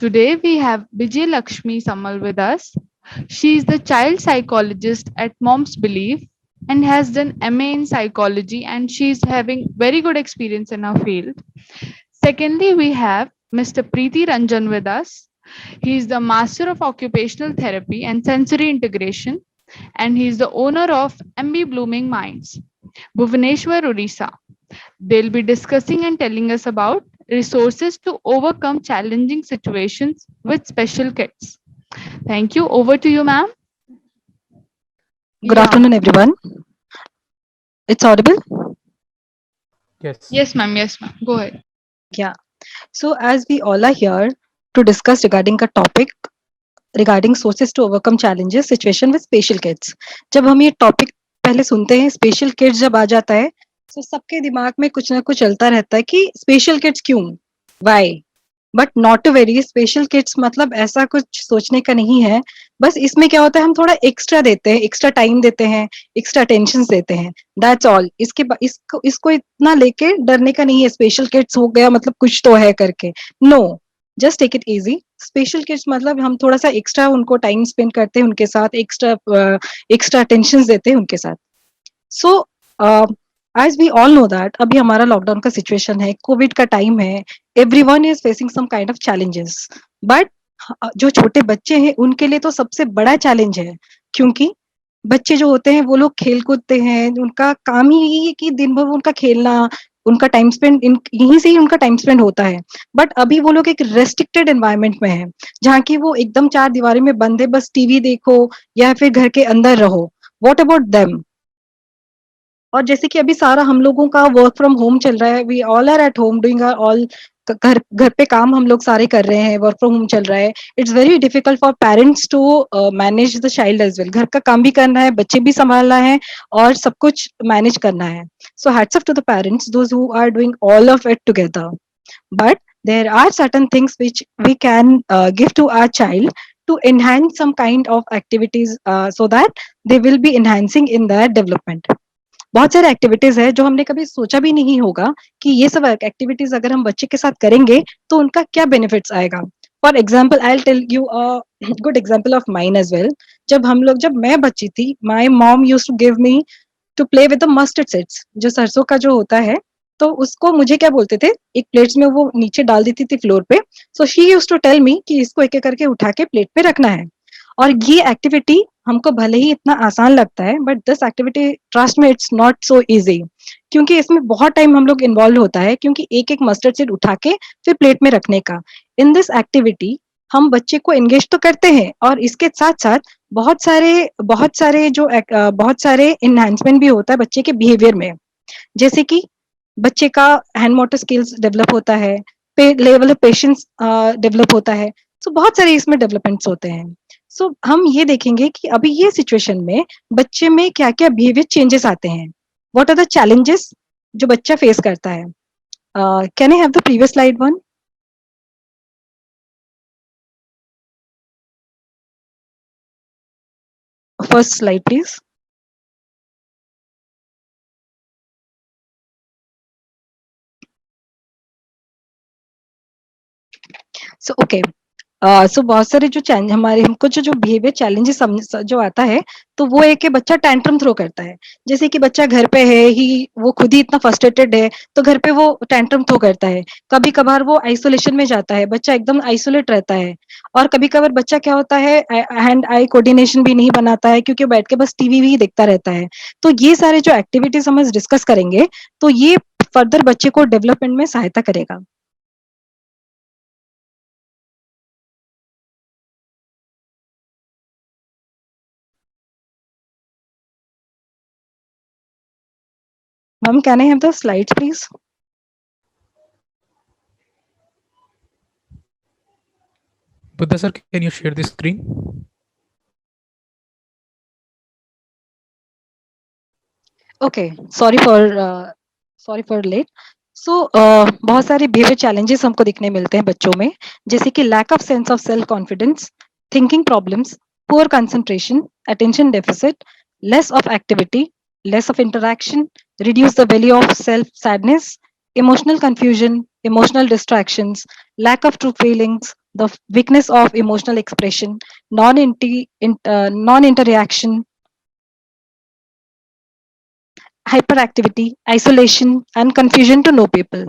Today we have Vijay Lakshmi Samal with us. She is the child psychologist at Moms Believe and has done MA in psychology, and she is having very good experience in her field. Secondly, we have Mr. Preeti Ranjan with us. He is the Master of Occupational Therapy and Sensory Integration, and he is the owner of MB Blooming Minds, Bhubaneswar, Odisha. They'll be discussing and telling us about resources to overcome challenging situations with special kids. Thank you. Over to you, ma'am. Good Yeah. afternoon, everyone. It's audible? Yes. Yes, ma'am. Yes, ma'am. Go ahead. Yeah. So, as we all are here to discuss regarding a topic regarding sources to overcome challenges situation with special kids. जब हम ये topic पहले सुनते हैं special kids जब आ जाता है तो सबके दिमाग में कुछ ना कुछ चलता रहता है कि स्पेशल किड्स क्यों why but not too very special kids मतलब ऐसा कुछ सोचने का नहीं है बस इसमें क्या होता है हम थोड़ा एक्स्ट्रा देते हैं एक्स्ट्रा टाइम देते हैं एक्स्ट्रा अटेंशन देते हैं दैट्स ऑल इसको इतना लेके डरने का नहीं है स्पेशल किड्स हो गया मतलब कुछ तो है करके no just take it easy special kids मतलब हम थोड़ा सा एक्स्ट्रा उनको टाइम स्पेंड करते हैं उनके साथ एक्स्ट्रा अटेंशन देते हैं उनके साथ so as we all know that अभी हमारा लॉकडाउन का सिचुएशन है कोविड का टाइम है everyone is facing some kind of challenges but जो छोटे बच्चे हैं उनके लिए तो सबसे बड़ा चैलेंज है क्योंकि बच्चे जो होते हैं वो लोग खेल कूदते हैं उनका काम ही यही है कि दिन भर उनका खेलना उनका टाइम स्पेंड यहीं से ही उनका टाइम स्पेंड होता है बट अभी वो लोग एक रेस्ट्रिक्टेड एनवायरनमेंट में है जहाँ की वो एकदम चार दीवारी में बंद है बस टीवी देखो या फिर घर के अंदर रहो वॉट अबाउट देम और जैसे कि अभी सारा हम लोगों का वर्क फ्रॉम होम चल रहा है we all are at home doing are all घर घर पे काम हम लोग सारे कर रहे हैं वर्क फ्रॉम होम चल रहा है it's very difficult for parents to manage the child as well घर का काम भी करना है बच्चे भी संभालना है और सब कुछ मैनेज करना है so hats off to the parents those who are doing all of it together but there are certain things which we can give to our child to enhance some kind of activities so that they will be enhancing in their development बहुत सारे activities है जो हमने कभी सोचा भी नहीं होगा कि ये सब एक्टिविटीज अगर हम बच्चे के साथ करेंगे तो उनका क्या बेनिफिट्स आएगा for example I tell you good example of mine as well जब मैं बच्ची थी my mom use to give me to play with the mustard seeds जो सरसों का जो होता है तो उसको मुझे क्या बोलते थे एक प्लेट्स में वो नीचे डाल देती थी फ्लोर पे so she use to tell me कि इसको एक एक करके उठा के प्लेट पे रखना है और ये एक्टिविटी हमको भले ही इतना आसान लगता है बट दिस एक्टिविटी ट्रस्ट में इट्स नॉट सो इजी क्योंकि इसमें बहुत टाइम हम लोग इन्वॉल्व होता है क्योंकि एक एक मस्टर्ड सीड उठा के फिर प्लेट में रखने का इन दिस एक्टिविटी हम बच्चे को एंगेज तो करते हैं और इसके साथ साथ बहुत सारे इन्हांसमेंट भी होता है बच्चे के बिहेवियर में जैसे कि बच्चे का हैंड मोटर स्किल्स डेवलप होता है लेवल ऑफ पेशेंस डेवलप होता है सो बहुत सारे इसमें डेवलपमेंट्स होते हैं सो हम ये देखेंगे कि अभी ये सिचुएशन में बच्चे में क्या क्या बिहेवियर चेंजेस आते हैं व्हाट आर द चैलेंजेस जो बच्चा फेस करता है can I have the previous slide one first slide please so okay so बहुत सारे जो चैलेंज हमारे हमको जो बिहेवियर चैलेंजेस जो आता है तो वो है कि बच्चा टैंट्रम थ्रो करता है जैसे कि बच्चा घर पे है ही वो खुद ही इतना फ्रस्ट्रेटेड है तो घर पे वो टैंट्रम थ्रो करता है कभी कभार वो आइसोलेशन में जाता है बच्चा एकदम आइसोलेट रहता है और कभी कभार बच्चा क्या होता है हैंड आई कोऑर्डिनेशन भी नहीं बनाता है क्योंकि बैठ के बस टीवी भी देखता रहता है तो ये सारे जो एक्टिविटीज हम डिस्कस करेंगे तो ये फर्दर बच्चे को डेवलपमेंट में सहायता करेगा Ma'am, can I have the slides, please? Buddha sir, can you share the screen? Okay, sorry for late. सो बहुत सारे बिहेवियर चैलेंजेस हमको दिखने मिलते हैं बच्चों में जैसे कि lack of sense of self confidence thinking problems poor concentration attention deficit less of activity less of interaction reduce the value of self sadness emotional confusion emotional distractions lack of true feelings the weakness of emotional expression, non-interaction, hyperactivity, isolation and confusion to know people.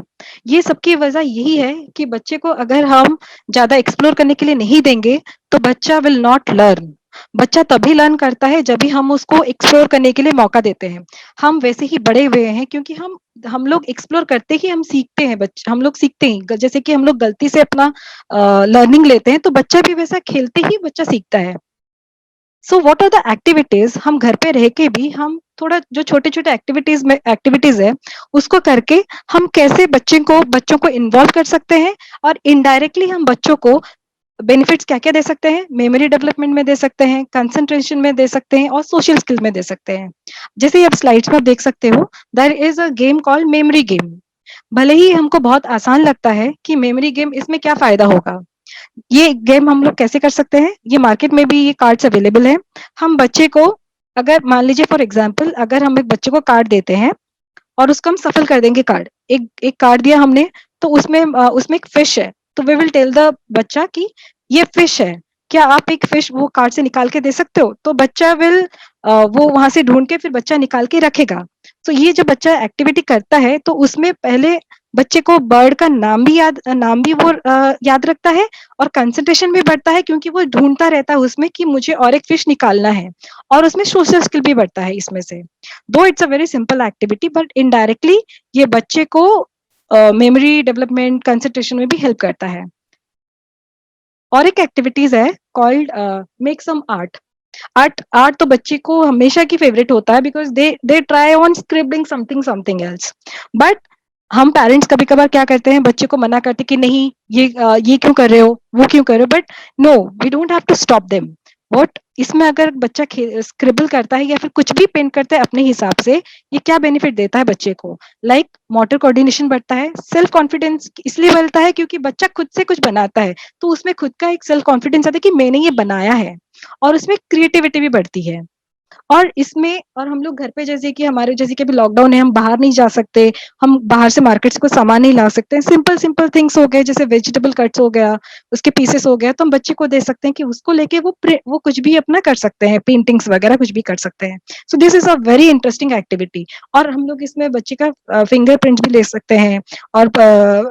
ये सबकी वजह यही है कि बच्चे को अगर हम ज़्यादा एक्सप्लोर करने के लिए नहीं देंगे, तो बच्चा विल नॉट लर्न। बच्चा तभी लर्न करता है जब भी हम उसको एक्सप्लोर करने के लिए मौका देते हैं। हम वैसे ही बड़े हुए हैं क्योंकि हम लोग एक्सप्लोर करते ही हम सीखते हैं, हम लोग सीखते ही। जैसे कि हम लोग गलती से अपना लर्निंग लेते हैं, तो बच्चा भी वैसा खेलते ही बच्चा सीखता है। So what are the activities हम घर पे रह के भी हम थोड़ा जो छोटे-छोटे एक्टिविटीज है, उसको करके हम कैसे बच्चों को इन्वॉल्व कर सकते हैं और इनडायरेक्टली हम बच्चों को बेनिफिट्स क्या-क्या दे सकते हैं, मेमोरी डेवलपमेंट में दे सकते हैं, कंसंट्रेशन में दे सकते हैं और सोशल स्किल में दे सकते हैं। जैसे आप स्लाइड्स में आप देख सकते हो, there is a game called memory game. भले ही हमको बहुत आसान लगता है कि मेमोरी गेम इसमें क्या फ़ायदा होगा। ये गेम हम लोग कैसे कर सकते हैं? ये मार्केट में भी ये कार्ड्स अवेलेबल हैं। हम बच्चे को अगर मान लीजिए फॉर एग्ज़ाम्पल अगर हम एक बच्चे को कार्ड देते हैं और उसको हम सफल कर देंगे कार्ड। एक एक कार्ड दिया हमने तो उसमें एक फिश है। तो वी विल टेल द बच्चा कि ये फिश है। क्या आप एक फिश वो कार्ड से निकाल के दे सकते हो? तो बच्चा वो वहाँ से ढूँढ के फिर बच्चा निकाल के रखेगा। तो ये जब बच्चा एक्टिविटी करता है तो उसमें पहले बच्चे को बर्ड का नाम भी वो याद रखता है और कंसंट्रेशन भी बढ़ता है क्योंकि वो ढूँढता रहता है उसमें कि मुझे और एक फिश निकालना है और उसमें सोशल स्किल भी बढ़ता है इसमें से। दो it's a very simple activity but indirectly ये बच्चे को मेमोरी डेवलपमेंट कंसंट्रेशन में भी हेल्प करता है। और एक एक्टिविटीज है called make some art. Art तो बच्चे को हमेशा की फेवरेट होता है because they try on scribbling something something else. But हम पेरेंट्स कभी कभार क्या करते हैं बच्चे को मना करते कि नहीं ये क्यों कर रहे हो वो क्यों कर रहे हो but no we don't have to stop them. What इसमें अगर बच्चा स्क्रिबल करता है या फिर कुछ भी पेंट करता है अपने हिसाब से ये क्या बेनिफिट देता है बच्चे को लाइक मोटर कोऑर्डिनेशन बढ़ता है सेल्फ कॉन्फिडेंस इसलिए बढ़ता है क्योंकि बच्चा खुद से कुछ बनाता है तो उसमें खुद का एक सेल्फ कॉन्फिडेंस आता है कि मैंने ये बनाया है और उसमें क्रिएटिविटी भी बढ़ती है। और हम लोग घर पे जैसे कि अभी लॉकडाउन है हम बाहर नहीं जा सकते, हम बाहर से मार्केट से कोई सामान नहीं ला सकते। सिंपल थिंग्स हो गए जैसे वेजिटेबल कट्स हो गया, उसके पीसेस हो गया तो हम बच्चे को दे सकते हैं कि उसको लेके वो कुछ भी अपना कर सकते हैं, पेंटिंग्स वगैरह कुछ भी कर सकते हैं। So this is a very interesting activity और हम लोग इसमें बच्चे का फिंगरप्रिंट्स भी ले सकते हैं और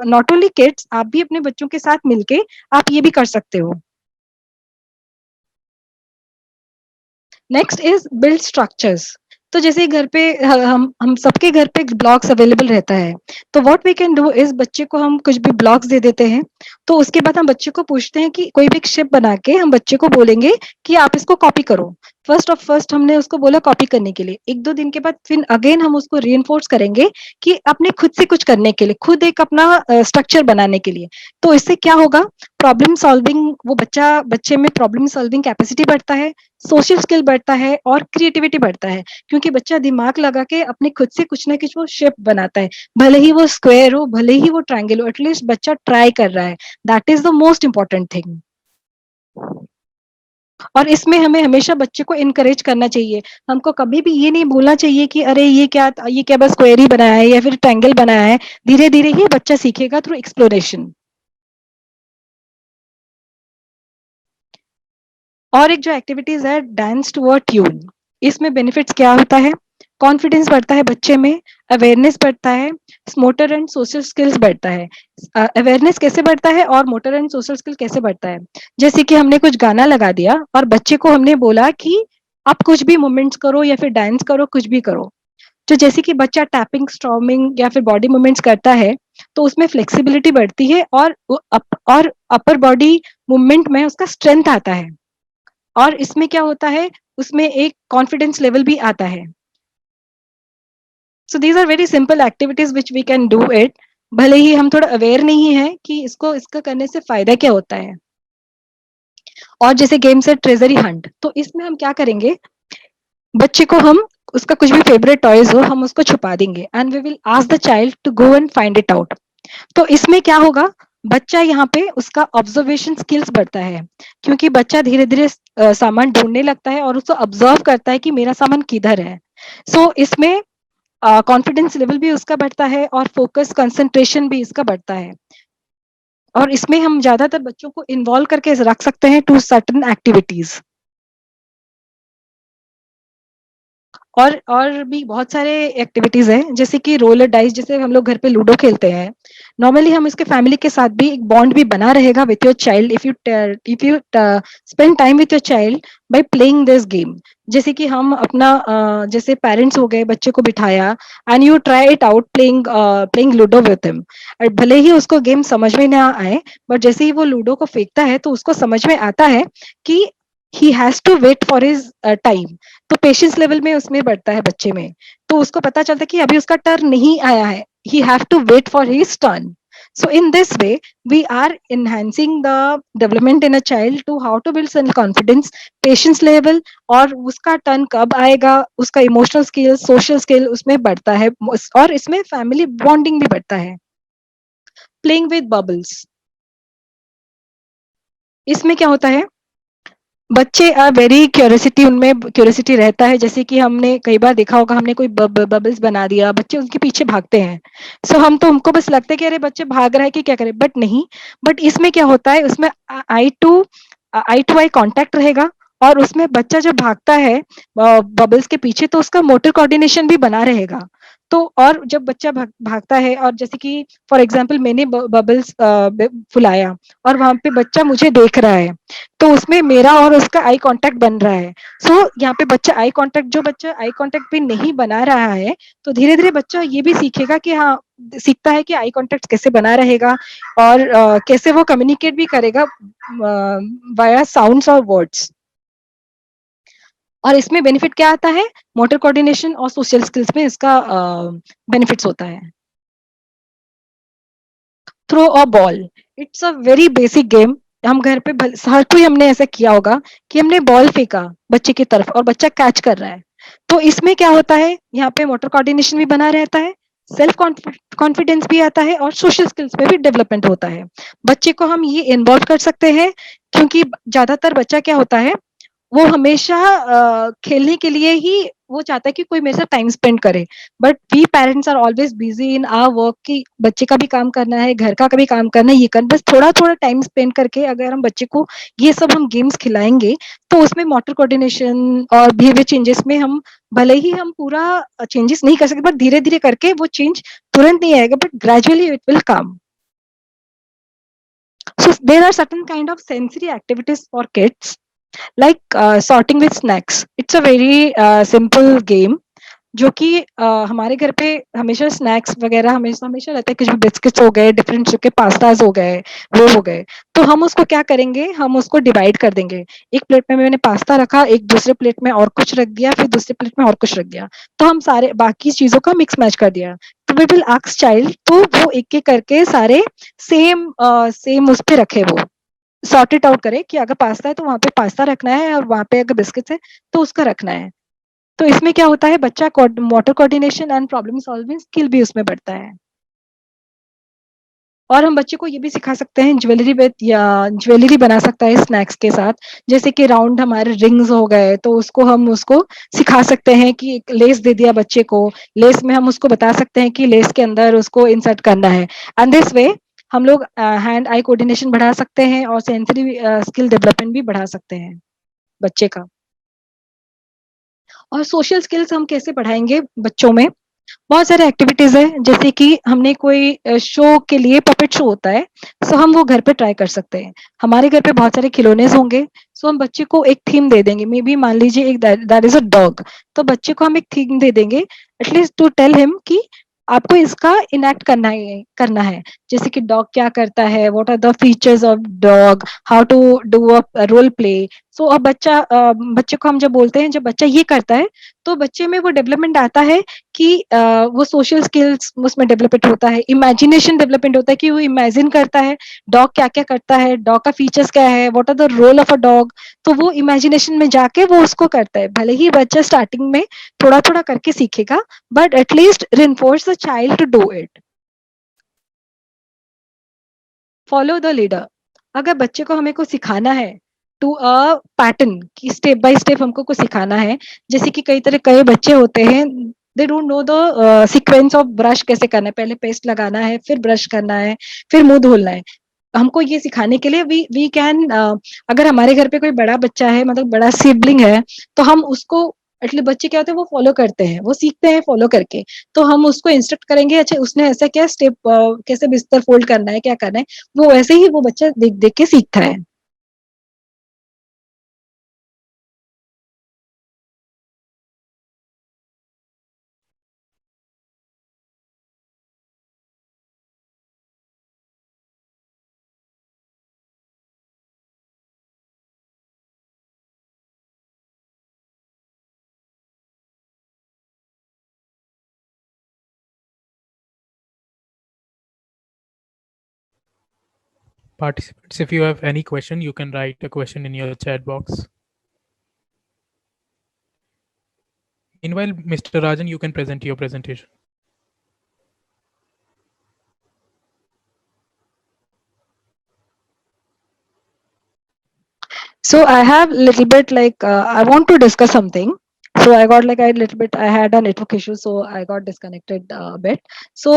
नॉट ओनली किड्स आप भी अपने बच्चों के साथ मिलके आप ये भी कर सकते हो। Next is build structures. तो जैसे घर पे हम सबके घर पे ब्लॉक्स अवेलेबल रहता है तो what we can do is बच्चे को हम कुछ भी ब्लॉक्स दे देते हैं तो उसके बाद हम बच्चे को पूछते हैं कि कोई भी एक शेप बना के हम बच्चे को बोलेंगे कि आप इसको कॉपी करो। फर्स्ट हमने उसको बोला कॉपी करने के लिए एक दो दिन के बाद फिर अगेन हम उसको री करेंगे कि अपने खुद से कुछ करने के लिए खुद एक अपना स्ट्रक्चर बनाने के लिए। तो इससे क्या होगा प्रॉब्लम सॉल्विंग बच्चे में प्रॉब्लम सॉल्विंग कैपेसिटी बढ़ता है, सोशल स्किल बढ़ता है और क्रिएटिविटी बढ़ता है क्योंकि बच्चा दिमाग लगा के अपने खुद से कुछ ना कुछ वो शेप बनाता है। भले ही वो स्क्वायर हो भले ही वो ट्रायंगल हो एटलीस्ट बच्चा ट्राई कर रहा है। That is the most important thing. और इसमें हमें हमेशा बच्चे को इनकरेज करना चाहिए। हमको कभी भी ये नहीं बोलना चाहिए कि अरे ये क्या बस स्क्वायर ही बनाया है या फिर ट्रायंगल बनाया है। धीरे धीरे ही बच्चा सीखेगा थ्रू एक्सप्लोरेशन। और एक जो एक्टिविटीज है डांस टू अ ट्यून। इसमें बेनिफिट्स क्या होता है कॉन्फिडेंस बढ़ता है बच्चे में, अवेयरनेस बढ़ता है, मोटर एंड सोशल स्किल्स बढ़ता है। अवेयरनेस कैसे बढ़ता है और मोटर एंड सोशल स्किल कैसे बढ़ता है जैसे कि हमने कुछ गाना लगा दिया और बच्चे को हमने बोला कि आप कुछ भी मूवमेंट्स करो या फिर डांस करो कुछ भी करो। तो जैसे कि बच्चा टैपिंग स्ट्रॉमिंग या फिर बॉडी मूवमेंट्स करता है तो उसमें फ्लेक्सिबिलिटी बढ़ती है और अपर बॉडी मूवमेंट में उसका स्ट्रेंथ आता है और इसमें क्या होता है उसमें एक कॉन्फिडेंस लेवल भी आता है। So these are very simple activities which we can do it. भले ही हम थोड़ा अवेयर नहीं है कि इसका करने से फायदा क्या होता है। और जैसे गेम्स है ट्रेजरी हंट तो इसमें हम क्या करेंगे बच्चे को हम उसका कुछ भी फेवरेट टॉयज हो हम उसको छुपा देंगे and we will ask the child to go and find it out. तो इसमें क्या होगा बच्चा यहाँ पे उसका ऑब्जर्वेशन स्किल्स बढ़ता है क्योंकि बच्चा धीरे धीरे सामान ढूंढने लगता है और उसको ऑब्जर्व करता है कि मेरा सामान किधर है। सो इसमें कॉन्फिडेंस लेवल भी उसका बढ़ता है और फोकस कंसंट्रेशन भी इसका बढ़ता है। और इसमें हम ज़्यादातर बच्चों को इन्वॉल्व करके रख सकते हैं टू सर्टेन एक्टिविटीज़। और भी बहुत सारे एक्टिविटीज़ हैं, जैसे कि रोलर डाइस, जैसे हम लोग घर पे लूडो खेलते हैं। नॉर्मली हम इसके फैमिली के साथ भी एक बॉन्ड भी बना रहेगा with your child if you spend time with your child by playing this game. जैसे कि हम अपना जैसे पेरेंट्स हो गए, बच्चे को बिठाया and you try it out playing ludo with him. और भले ही उसको गेम समझ में ना आए, बट जैसे ही वो लूडो को फेंकता है तो उसको समझ में आता है कि he has to wait for his time. तो पेशेंस लेवल में उसमें बढ़ता है बच्चे में। तो उसको पता चलता है कि अभी उसका टर्न नहीं आया है, he have to wait for his turn. So in this way, we are enhancing the development in a child to how to build self confidence, patience level, और उसका टर्न कब आएगा, उसका इमोशनल स्किल, सोशल स्किल उसमें बढ़ता है, और इसमें फैमिली बॉन्डिंग भी बढ़ता है। प्लेइंग विद बबल्स, इसमें क्या होता है, बच्चे वेरी क्यूरियोसिटी, उनमें क्यूरियोसिटी रहता है। जैसे कि हमने कई बार देखा होगा, हमने कोई बबल्स बना दिया, बच्चे उनके पीछे भागते हैं। सो हम तो हमको बस लगता है कि अरे बच्चे भाग रहा है कि क्या करें, बट नहीं। बट इसमें क्या होता है, उसमें आई टू आई कांटेक्ट रहेगा, और उसमें बच्चा जब भागता है बबल्स के पीछे, तो उसका मोटर कोऑर्डिनेशन भी बना रहेगा। तो और जब बच्चा भागता है, और जैसे कि फॉर एग्जांपल मैंने बबल्स फुलाया और वहां पे बच्चा मुझे देख रहा है, तो उसमें मेरा और उसका आई कांटेक्ट बन रहा है। सो यहाँ पे बच्चा आई कांटेक्ट भी नहीं बना रहा है, तो धीरे धीरे बच्चा ये भी सीखेगा कि हाँ, सीखता है कि आई कांटेक्ट कैसे बना रहेगा, और कैसे वो कम्युनिकेट भी करेगा वाया साउंड्स और वर्ड्स। और इसमें बेनिफिट क्या आता है, मोटर कोऑर्डिनेशन और सोशल स्किल्स में इसका बेनिफिट्स होता है। Throw a ball, it's a very basic game. हम घर पे हर कोई हमने ऐसा किया होगा कि हमने बॉल फेंका बच्चे की तरफ और बच्चा कैच कर रहा है। तो इसमें क्या होता है, यहाँ पे मोटर कोऑर्डिनेशन भी बना रहता है, सेल्फ कॉन्फिडेंस भी आता है, और सोशल स्किल्स में भी डेवलपमेंट होता है। बच्चे को हम ये इन्वॉल्व कर सकते हैं, क्योंकि ज्यादातर बच्चा क्या होता है, वो हमेशा खेलने के लिए ही वो चाहता है कि कोई मेरे साथ टाइम स्पेंड करे। But we parents are always busy in our work, कि बच्चे का भी काम करना है, घर का भी काम करना है, ये करना, बस थोड़ा थोड़ा टाइम स्पेंड करके अगर हम बच्चे को ये सब हम गेम्स खिलाएंगे, तो उसमें मोटर कोऑर्डिनेशन और बिहेवियर चेंजेस में हम भले ही हम पूरा चेंजेस नहीं कर सकते, बट धीरे धीरे करके वो चेंज तुरंत नहीं आएगा, but gradually it will come. So there are certain kind of sensory activities for kids, like sorting with snacks. It's a very simple game, जो कि हमारे घर पे हमेशा स्नैक्स वगैरह हमेशा हमेशा रहता है, कुछ भी बिस्किट्स हो गए, डिफरेंट के पास्ताज हो गए, वो हो गए। तो हम उसको क्या करेंगे, हम उसको डिवाइड कर देंगे। एक प्लेट में मैंने पास्ता रखा, एक दूसरे प्लेट में और कुछ रख दिया, फिर दूसरे प्लेट में और कुछ रख दिया। तो हम सारे बाकी चीजों का मिक्स मैच कर दिया। तो वी विल आस्क चाइल्ड, तो वो एक एक करके सारे सेम उस पे रखे, वो सॉर्ट इट आउट करे कि अगर पास्ता है तो वहाँ पे पास्ता रखना है, और वहाँ पे अगर बिस्किट्स है तो उसका रखना है। तो इसमें क्या होता है, बच्चा motor coordination and problem solving skill भी उसमें बढ़ता है। और हम बच्चे को ये भी सिखा सकते हैं, ज्वेलरी विद या ज्वेलरी बना सकता है स्नैक्स के साथ। जैसे कि राउंड हमारे रिंग्स हो गए, तो हम उसको सिखा सकते हैं कि एक लेस दे दिया बच्चे को, लेस में हम उसको बता सकते हैं कि लेस के अंदर उसको इंसर्ट करना है। एंड दिस वे हम लोग हैंड आई कोऑर्डिनेशन बढ़ा सकते हैं, और सेंसरी स्किल डेवलपमेंट भी बढ़ा सकते हैं बच्चे का। और सोशल स्किल्स हम कैसे बढ़ाएंगे बच्चों में, बहुत सारे एक्टिविटीज है। जैसे कि हमने कोई शो के लिए पपेट शो होता है, सो हम वो घर पे ट्राई कर सकते हैं। हमारे घर पे बहुत सारे खिलौने होंगे, सो हम बच्चे को एक थीम दे देंगे, मे बी मान लीजिए एक दैट इज अ डॉग। तो बच्चे को हम एक थीम दे देंगे, एटलीस्ट टू टेल हिम कि आपको इसका इनएक्ट करना है। जैसे कि डॉग क्या करता है, what are the features of dog, how to do a role play. So अब बच्चे को हम जब बोलते हैं, जब बच्चा ये करता है, तो बच्चे में वो डेवलपमेंट आता है कि वो सोशल स्किल्स उसमें डेवलपमेंट होता है, इमेजिनेशन डेवलपमेंट होता है कि वो इमेजिन करता है डॉग क्या क्या करता है, डॉग का फीचर्स क्या है, what are the role of a dog. तो वो इमेजिनेशन में जाके वो उसको करता है। भले ही बच्चा स्टार्टिंग में थोड़ा थोड़ा करके सीखेगा, but at least reinforce the child to do it. Follow the leader, अगर बच्चे को हमें कुछ सिखाना है टू अ पैटर्न, कि स्टेप बाय स्टेप हमको कुछ सिखाना है। जैसे कि कई बच्चे होते हैं, they don't know the sequence of brush कैसे करना है, पहले पेस्ट लगाना है, फिर ब्रश करना है, फिर मुंह धुलना है। हमको ये सिखाने के लिए वी कैन अगर हमारे घर पे कोई बड़ा बच्चा है, मतलब बड़ा सिबलिंग है, तो हम उसको एटलीस्ट बच्चे क्या होते हैं वो फॉलो करते हैं, वो सीखते हैं फॉलो करके। तो हम उसको इंस्ट्रक्ट करेंगे, अच्छा उसने ऐसा क्या स्टेप, कैसे बिस्तर फोल्ड करना है, क्या करना है, वो वैसे ही वो बच्चा देख देख के सीखता है। Participants, if you have any question, you can write a question in your chat box. Meanwhile, Mr. Rajan, you can present your presentation. So I have little bit like I want to discuss something. So I got like I little bit I had a network issue, so I got disconnected a bit. So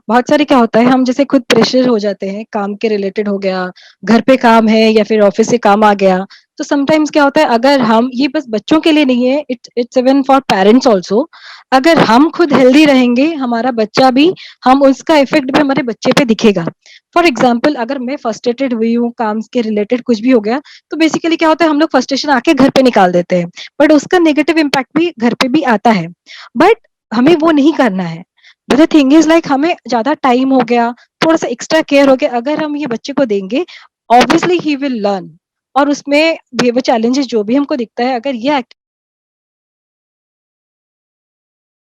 बहुत सारे क्या होता है, हम जैसे खुद pressure हो जाते हैं, काम के रिलेटेड हो गया, घर पे काम है या फिर ऑफिस से काम आ गया, तो समटाइम्स क्या होता है, अगर हम ये बस बच्चों के लिए नहीं है, it's even for parents also. अगर हम खुद हेल्दी रहेंगे, हमारा बच्चा भी, हम उसका इफेक्ट भी हमारे बच्चे पे दिखेगा। फॉर एग्जाम्पल अगर मैं फ्रस्ट्रेटेड हुई हूँ, काम के रिलेटेड कुछ भी हो गया, तो बेसिकली क्या होता है, हम लोग फ्रस्ट्रेशन आके घर पे निकाल देते हैं, बट उसका नेगेटिव इम्पैक्ट भी घर पे भी आता है। बट हमें वो नहीं करना है। But the thing is like हमें ज्यादा टाइम हो गया, थोड़ा सा एक्स्ट्रा केयर हो गया, अगर हम ये बच्चे को देंगे, ऑब्वियसली ही विल लर्न। और उसमें बिहेवियर चैलेंजेस जो भी हमको दिखता है, अगर ये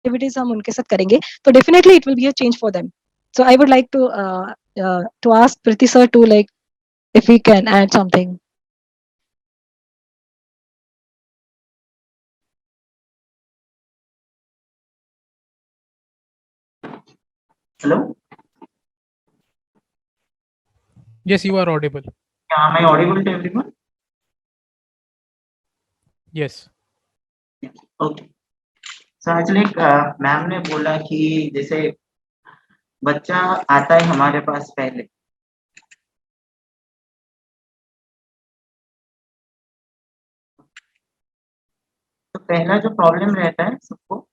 एक्टिविटीज हम उनके साथ करेंगे, तो definitely it will be a change for them. So I would like to ask Priti sir to like if we can add something. Hello? Yes, you are audible. Yeah, am I audible to everyone? Yes. Okay. So actually ma'am ने बोला कि जैसे बच्चा आता है हमारे पास पहले, तो पहला जो प्रॉब्लम रहता है सबको,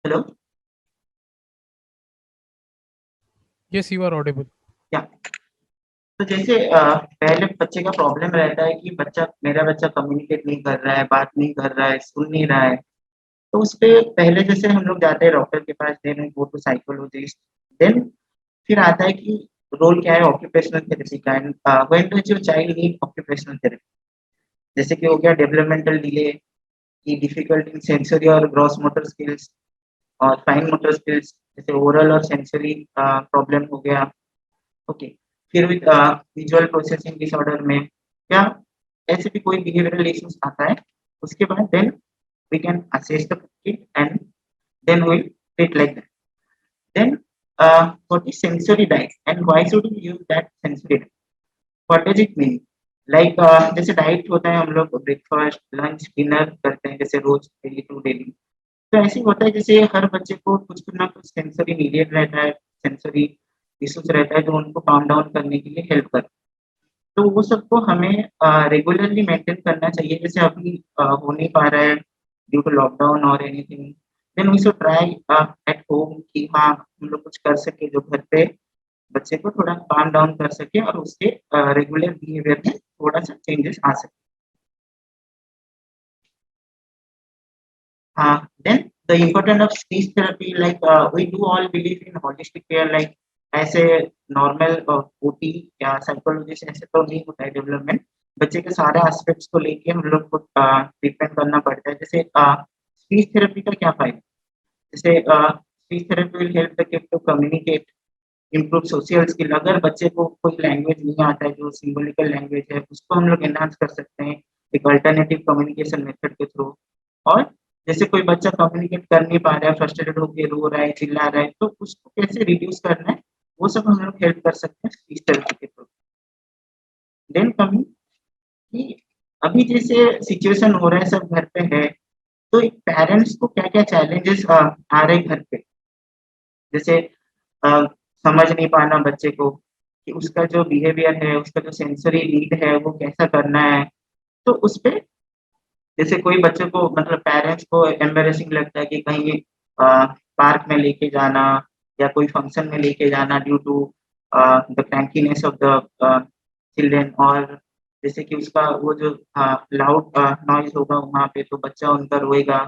hello, Yes, you are audible. क्या? तो जैसे पहले बच्चे का प्रॉब्लम रहता है कि मेरा बच्चा कम्युनिकेट नहीं कर रहा है, बात नहीं कर रहा है, सुन नहीं रहा है। तो उस पे पहले जैसे हम लोग जाते हैं डॉक्टर के पास, then go to psychologist, then फिर आता है कि रोल क्या है ऑक्यूपेशनल थेरेपी का, and when does your child need occupational therapy. जैसे कि हो गया डेवलपमेंटल डिले, की डिफिकल्टी इन सेंसरी और ग्रॉस मोटर स्किल्स और फाइन मोटर स्किल्स, जैसे ओरल और सेंसरी प्रॉब्लम हो गया। ओके, फिर विद विजुअल प्रोसेसिंग डिसऑर्डर में क्या ऐसे भी कोई बिहेवियरल इश्यूज आता है, उसके बाद then we can assess the kid and then we treat like that. Then what is sensory diet and why should we use that sensory diet? What does it mean? Like जैसे diet होता है, हम लोग breakfast lunch dinner करते हैं जैसे रोज daily to daily, तो ऐसे ही होता है जैसे हर बच्चे को कुछ ना कुछ सेंसरी नीडेड रहता है, सेंसरी इश्यूज रहता है जो उनको काम डाउन करने के लिए हेल्प करता है। तो वो सबको हमें रेगुलरली मेंटेन करना चाहिए, जैसे अभी हो नहीं पा रहा है ड्यू टू लॉकडाउन और anything, then we should try at home कि हाँ हम लोग कुछ कर सके जो घर पे बच्चे को थोड़ा काम डाउन कर सके और उसके रेगुलर बिहेवियर में थोड़ा सा चेंजेस आ सके। Then the importance of speech therapy, like we do all believe in holistic care, like ऐसे नॉर्मल ओटी या साइकोलॉजिस्ट ऐसे तो नहीं होता है डेवलपमेंट, बच्चे के सारे एस्पेक्ट्स को लेके हम लोग को डिपेंड करना पड़ता है। जैसे स्पीच थेरेपी का क्या फायदा, जैसे speech therapy will help the kid to communicate, improve social skill. अगर बच्चे को कोई लैंग्वेज नहीं आता है जो सिंबॉलिकल लैंग्वेज है, उसको हम लोग एनहांस कर सकते हैं एक अल्टरनेटिव कम्युनिकेशन मेथड के थ्रू। और जैसे कोई बच्चा कम्युनिकेट कर नहीं पा रहा है, फ्रस्ट्रेटेड होके रो रहा है, चिल्ला रहा है, तो उसको कैसे रिड्यूस करना है, वो सब हम लोग हेल्प कर सकते हैं स्पीच थेरेपी के थ्रू। देन कमिंग कि अभी जैसे सिचुएशन हो रहा है, सब घर पे है, तो पेरेंट्स को क्या-क्या चैलेंजेस आ रहे हैं घर पे? जैसे अ, समझ नहीं पाना बच्चे को कि उसका जो बिहेवियर है, उसका जो सेंसरी नीड है, वो कैसा करना है। तो उसपे जैसे कोई बच्चे को मतलब पेरेंट्स को एम्बैरेसिंग लगता है कि कहीं पार्क में लेके जाना या कोई फंक्शन में लेके जाना due to the crankiness of the children, और जैसे कि उसका वो जो लाउड नॉइज़ होगा वहाँ पे तो बच्चा उनका रोएगा।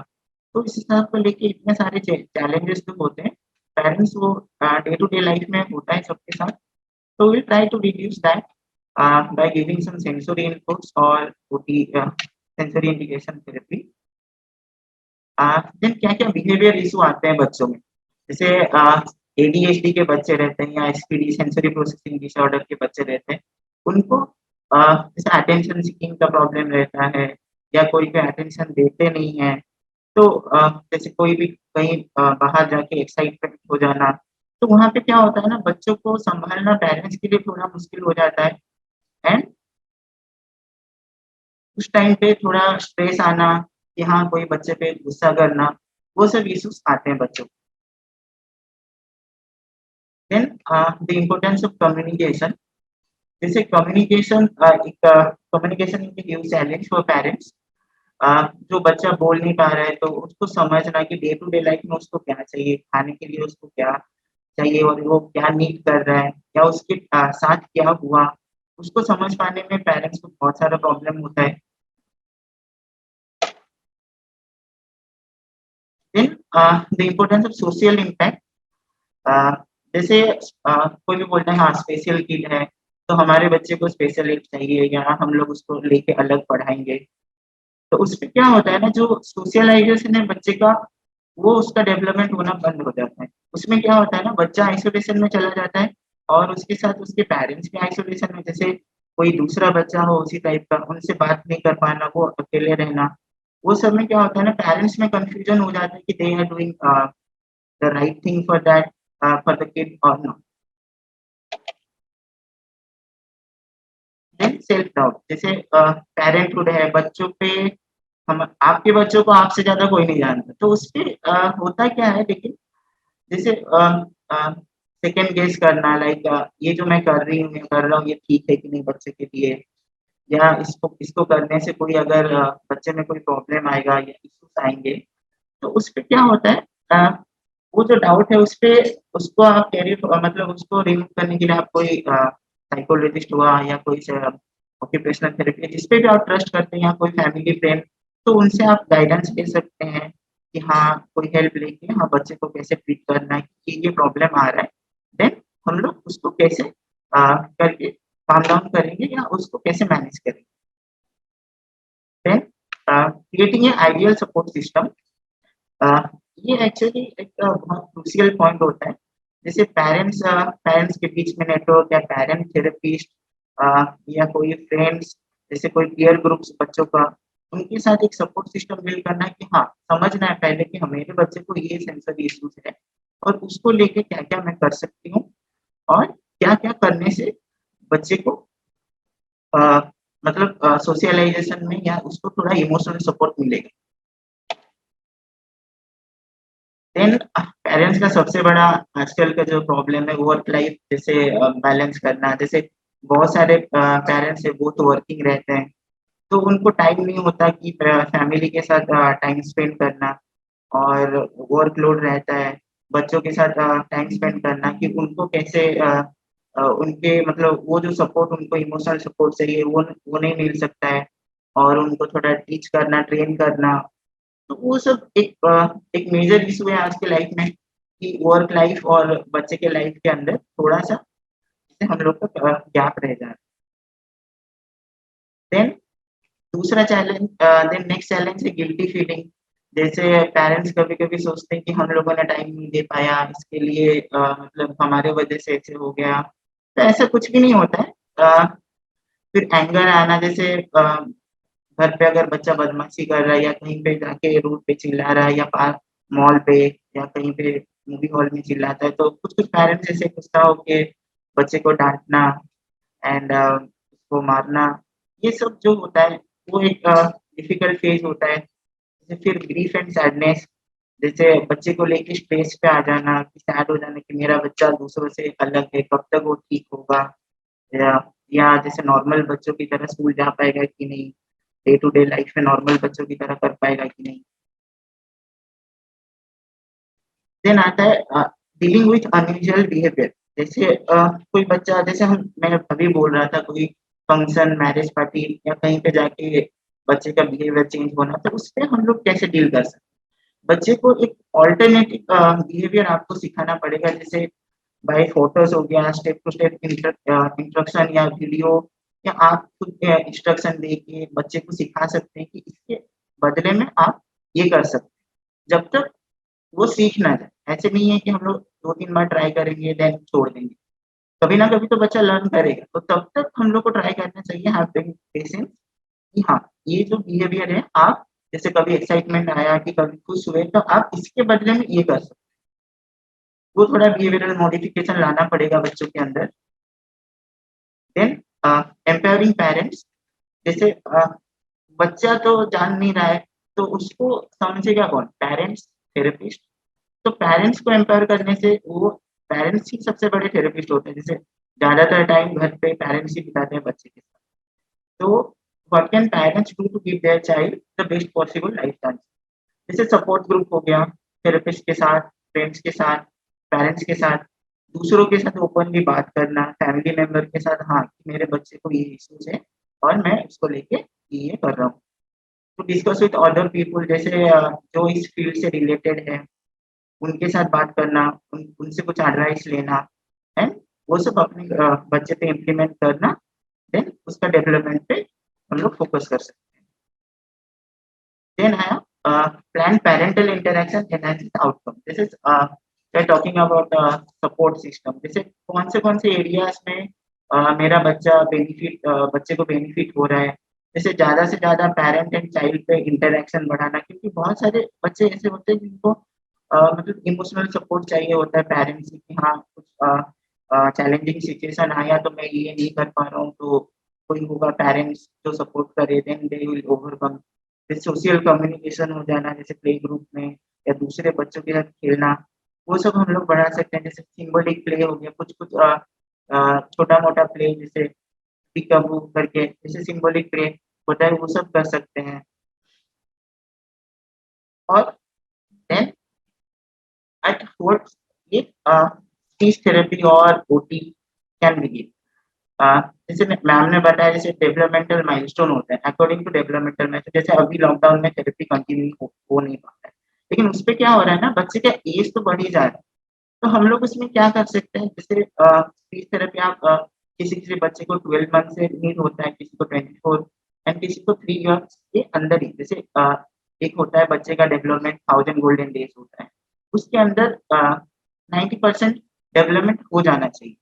तो इस हिसाब को लेके इतने सारे चैलेंजेस जो होते हैं, पेरेंट्स वो डे टू डे लाइफ में होता है सबके साथ। So we'll try to reduce that by giving some sensory inputs or sensory integration therapy. Then क्या-क्या बिहेवियर इशू आते हैं बच्चों में? जैसे एडीएचडी के बच्चे रहते हैं या एसपीडी सेंसरी प्रोसेसिंग डिसऑर्डर के बच्चे रहते हैं। उनको जैसे अटेंशन सीकिंग का प्रॉब्लम रहता है या कोई भी अटेंशन देते नहीं हैं। तो जैसे कोई भी कहीं बाहर जाके एक्साइटमेंट हो जाना, तो वहाँ पे क्या होता है ना, बच्चों को सँभालना पेरेंट्स के लिए थोड़ा मुश्किल हो जाता है एंड उस टाइम पे थोड़ा स्ट्रेस आना कि हाँ, कोई बच्चे पे गुस्सा करना, वो सब इश्यूज़ आते हैं बच्चों को। Then the importance of communication. जैसे communication communication is a huge challenge for parents. जो बच्चा बोल नहीं पा रहा है तो उसको समझना कि डे टू डे लाइफ में उसको क्या चाहिए, खाने के लिए उसको क्या चाहिए और वो क्या नीड कर रहा है या उसके साथ क्या हुआ, उसको समझ पाने में पेरेंट्स को बहुत सारा प्रॉब्लम होता है। Then the importance of social impact. जैसे कोई भी बोलता है हाँ स्पेशल किड है, तो हमारे बच्चे को स्पेशल एड चाहिए या हम लोग उसको लेके अलग पढ़ाएँगे। तो उसपे क्या होता है ना, जो सोशलाइज़ेशन है बच्चे का, वो उसका डेवलपमेंट होना बंद हो जाता है। उसमें क्या होता है ना, बच्चा आइसोलेशन में चला जाता है और उसके साथ उसके पेरेंट्स भी आइसोलेशन में, जैसे कोई दूसरा बच्चा हो उसी टाइप का, उनसे बात नहीं कर पाना, वो अकेले रहना। वो सब में क्या होता है ना, पेरेंट्स में कन्फ्यूजन हो जाता है कि they are doing the right thing for that for the kid और नॉट। Then self doubt. जैसे पेरेंटहुड है, बच्चों पे हम आपके बच्चों को आपसे ज़्यादा कोई नहीं जानता। तो उसपे होता क्या है, लेकिन जैसे अ, सेकंड गेस करना, लाइक ये जो मैं कर रही हूँ, मैं कर रहा हूँ, ये ठीक है कि नहीं बच्चे के लिए, या इसको इसको करने से कोई अगर बच्चे में कोई प्रॉब्लम आएगा या इश्यूज़ आएँगे, तो उसपे क्या होता है, वो जो डाउट है उसपे उसको आप मतलब उसको रिमूव करने के लिए आप कोई साइकोलॉजिस्ट हुआ या कोई ऑक्यूपेशनल थेरेपी जिस पे भी आप ट्रस्ट करते हैं या कोई फैमिली फ्रेंड, तो उनसे आप गाइडेंस ले सकते हैं कि हाँ, कोई हेल्प लेके हाँ, बच्चे को कैसे ट्रीट करना है कि ये प्रॉब्लम आ रहा है। देन हम लोग उसको कैसे करके काम डाउन करेंगे या उसको कैसे मैनेज करेंगे। Then creating a ideal support system. Uh, ये एक्चुअली एक बहुत क्रूशियल पॉइंट होता है। जैसे पेरेंट्स के बीच में नेटवर्क या पेरेंट थेरेपिस्ट या कोई फ्रेंड्स, जैसे कोई पीयर ग्रुप्स बच्चों का, उनके साथ एक सपोर्ट सिस्टम बिल्ड करना है कि हाँ, समझना है पहले कि हाँ, मेरे बच्चे को ये सेंसरी इश्यूज़ है और उसको लेके क्या-क्या मैं कर सकती हूँ और क्या-क्या करने से बच्चे को अ, मतलब सोशलाइज़ेशन में या उसको थोड़ा इमोशनल सपोर्ट मिलेगा। देन पेरेंट्स का सबसे बड़ा आजकल का जो प्रॉब्लम है वर्क लाइफ जैसे बैलेंस करना। जैसे बहुत सारे पेरेंट्स है वो तो वर्किंग रहते हैं, तो उनको टाइम नहीं होता कि फैमिली के साथ टाइम स्पेंड करना, और वर्कलोड रहता है। बच्चों के साथ टाइम स्पेंड करना कि उनको कैसे उनके मतलब वो जो सपोर्ट उनको इमोशनल सपोर्ट चाहिए वो नहीं मिल सकता है, और उनको थोड़ा टीच करना, ट्रेन करना, तो वो सब एक मेजर इश्यू है आज के लाइफ में कि वर्क लाइफ और बच्चे के लाइफ के अंदर थोड़ा-सा जैसे हम लोग का गैप रह जा रहा है। देन दूसरा चैलेंज देन नेक्स्ट चैलेंज है गिल्टी फीलिंग। जैसे पेरेंट्स कभी-कभी सोचते हैं कि हम लोगों ने टाइम नहीं दे पाया, इसके लिए मतलब हमारे वजह से ऐसे हो गया। तो ऐसा कुछ भी नहीं होता है। फिर एंगर आना, जैसे घर पे अगर बच्चा बदमाशी कर रहा है या कहीं पे जाके रोड पे चिल्ला रहा है या पार्क मॉल पे या कहीं पे मूवी हॉल में चिल्लाता है, तो कुछ-कुछ पेरेंट्स ऐसे गुस्सा होके बच्चे को डाँटना एंड उसको मारना, ये सब जो होता है वो एक डिफिकल्ट फेज़ होता है। जैसे फिर ग्रीफ एंड सैडनेस, जैसे बच्चे को लेके स्टेज पे आ जाना, कि सैड हो जाना कि मेरा बच्चा दूसरों से अलग है, कब तक वो ठीक होगा, या या जैसे नॉर्मल बच्चों की तरह स्कूल जा पाएगा कि नहीं, डे टू डे लाइफ में नॉर्मल बच्चों की तरह कर पाएगा कि नहीं। देन आता है डीलिंग विथ अनयूजुअल बिहेवियर, जैसे कोई बच्चा, जैसे मैं अभी बोल रहा था, कोई फंक्शन, मैरिज पार्टी या कहीं पे जाके बच्चे का बिहेवियर चेंज होना, तो उसपे हम लोग कैसे डील कर सकते हैं? बच्चे को एक ऑल्टरनेटिव बिहेवियर आपको सिखाना पड़ेगा, जैसे बाय फोटोज़ हो गया, स्टेप टू स्टेप इंस्ट्रक्शन या वीडियो, या आप खुद इंस्ट्रक्शन दे के बच्चे को सिखा सकते हैं कि इसके बदले में आप ये कर सकते हैं। जब तक वो सीख ना जाए। ऐसे नहीं है कि हम लोग 2-3 बार ट्राई करेंगे देन छोड़ देंगे। कभी ना कभी तो बच्चा लर्न करेगा, तो तब तक हम लोग को ट्राई करना चाहिए, हैव पेशेंस, कि हाँ, ये जो बिहेवियर है, आप जैसे कभी एक्साइटमेंट आया कि कभी खुश हुए, तो आप इसके बदले में ये कर सकते हैं। वो थोड़ा बिहेवियरल मॉडिफिकेशन लाना पड़ेगा बच्चों के अंदर। देन एम्पावरिंग पेरेंट्स, जैसे बच्चा तो जान नहीं रहा है, तो उसको समझेगा कौन? Parents, therapist. तो पेरेंट्स को एम्पावर करने से, वो पेरेंट्स ही सबसे बड़े थेरेपिस्ट होते हैं। जैसे ज़्यादातर टाइम घर पे पेरेंट्स ही बिताते हैं बच्चे के साथ। तो what can parents do to give their child the best possible life chance? जैसे सपोर्ट ग्रुप हो गया, थेरेपिस्ट के साथ, फ्रेंड्स के साथ, पेरेंट्स के साथ, दूसरों के साथ ओपनली बात करना, फैमिली मेंबर के साथ, हाँ, कि मेरे बच्चे को ये इश्यूज़ है और मैं इसको लेके ये कर रहा हूँ। तो डिस्कस विद अदर पीपल, जैसे जो इस फील्ड से रिलेटेड है, उनके साथ बात करना, उनसे कुछ एडवाइस लेना एंड वो सब अपने बच्चे पे इम्प्लीमेंट करना, देन उसका डेवलपमेंट पे हम लोग फोकस कर सकते हैं। देन आया plan parental interaction enhances outcome. This is we are talking about support system, जैसे कौन से एरियाज में मेरा बच्चे को बेनिफिट हो रहा है। जैसे ज़्यादा से ज़्यादा पैरेंट एंड चाइल्ड पे इंटरैक्शन बढ़ाना, क्योंकि बहुत सारे बच्चे ऐसे होते हैं जिनको मतलब इमोशनल सपोर्ट चाहिए होता है पेरेंट्स से, कि हाँ, कुछ चैलेंजिंग सिचुएशन आया तो मैं ये नहीं कर पा रहा हूँ, तो कोई होगा पेरेंट्स जो सपोर्ट करे, देन दे विल ओवरकम। फिर सोशल कम्युनिकेशन हो जाना, जैसे प्ले ग्रुप में या दूसरे बच्चों के साथ खेलना, वो सब हम लोग बढ़ा सकते हैं। जैसे सिंबॉलिक प्ले हो गया, कुछ-कुछ छोटा-मोटा प्ले, जैसे पीकअबू करके, जैसे सिंबॉलिक प्ले होता है, वो सब कर सकते हैं। और देन एट फोर्थ, ये स्पीच थेरेपी और ओटी कैन बिगिन। जैसे मैम ने बताया, जैसे डेवलपमेंटल माइलस्टोन होते हैं, अकॉर्डिंग टू डेवलपमेंटल माइलस्टोन, जैसे अभी लॉकडाउन में थेरेपी कंटिन्यू हो नहीं पाता है, लेकिन उसपे क्या हो रहा है ना, बच्चे का एज तो बढ़ ही जा रहा है। तो हम लोग उसमें क्या कर सकते हैं, जैसे स्पीच थेरेपी आप किसी-किसी बच्चे को 12 मंथ से नीड होता है, किसी को 24 एंड किसी को 3 इयर्स के अंदर ही, जैसे एक होता है बच्चे का डेवलपमेंट 1000 गोल्डन डेज होता है, उसके अंदर 90% डेवलपमेंट हो जाना चाहिए।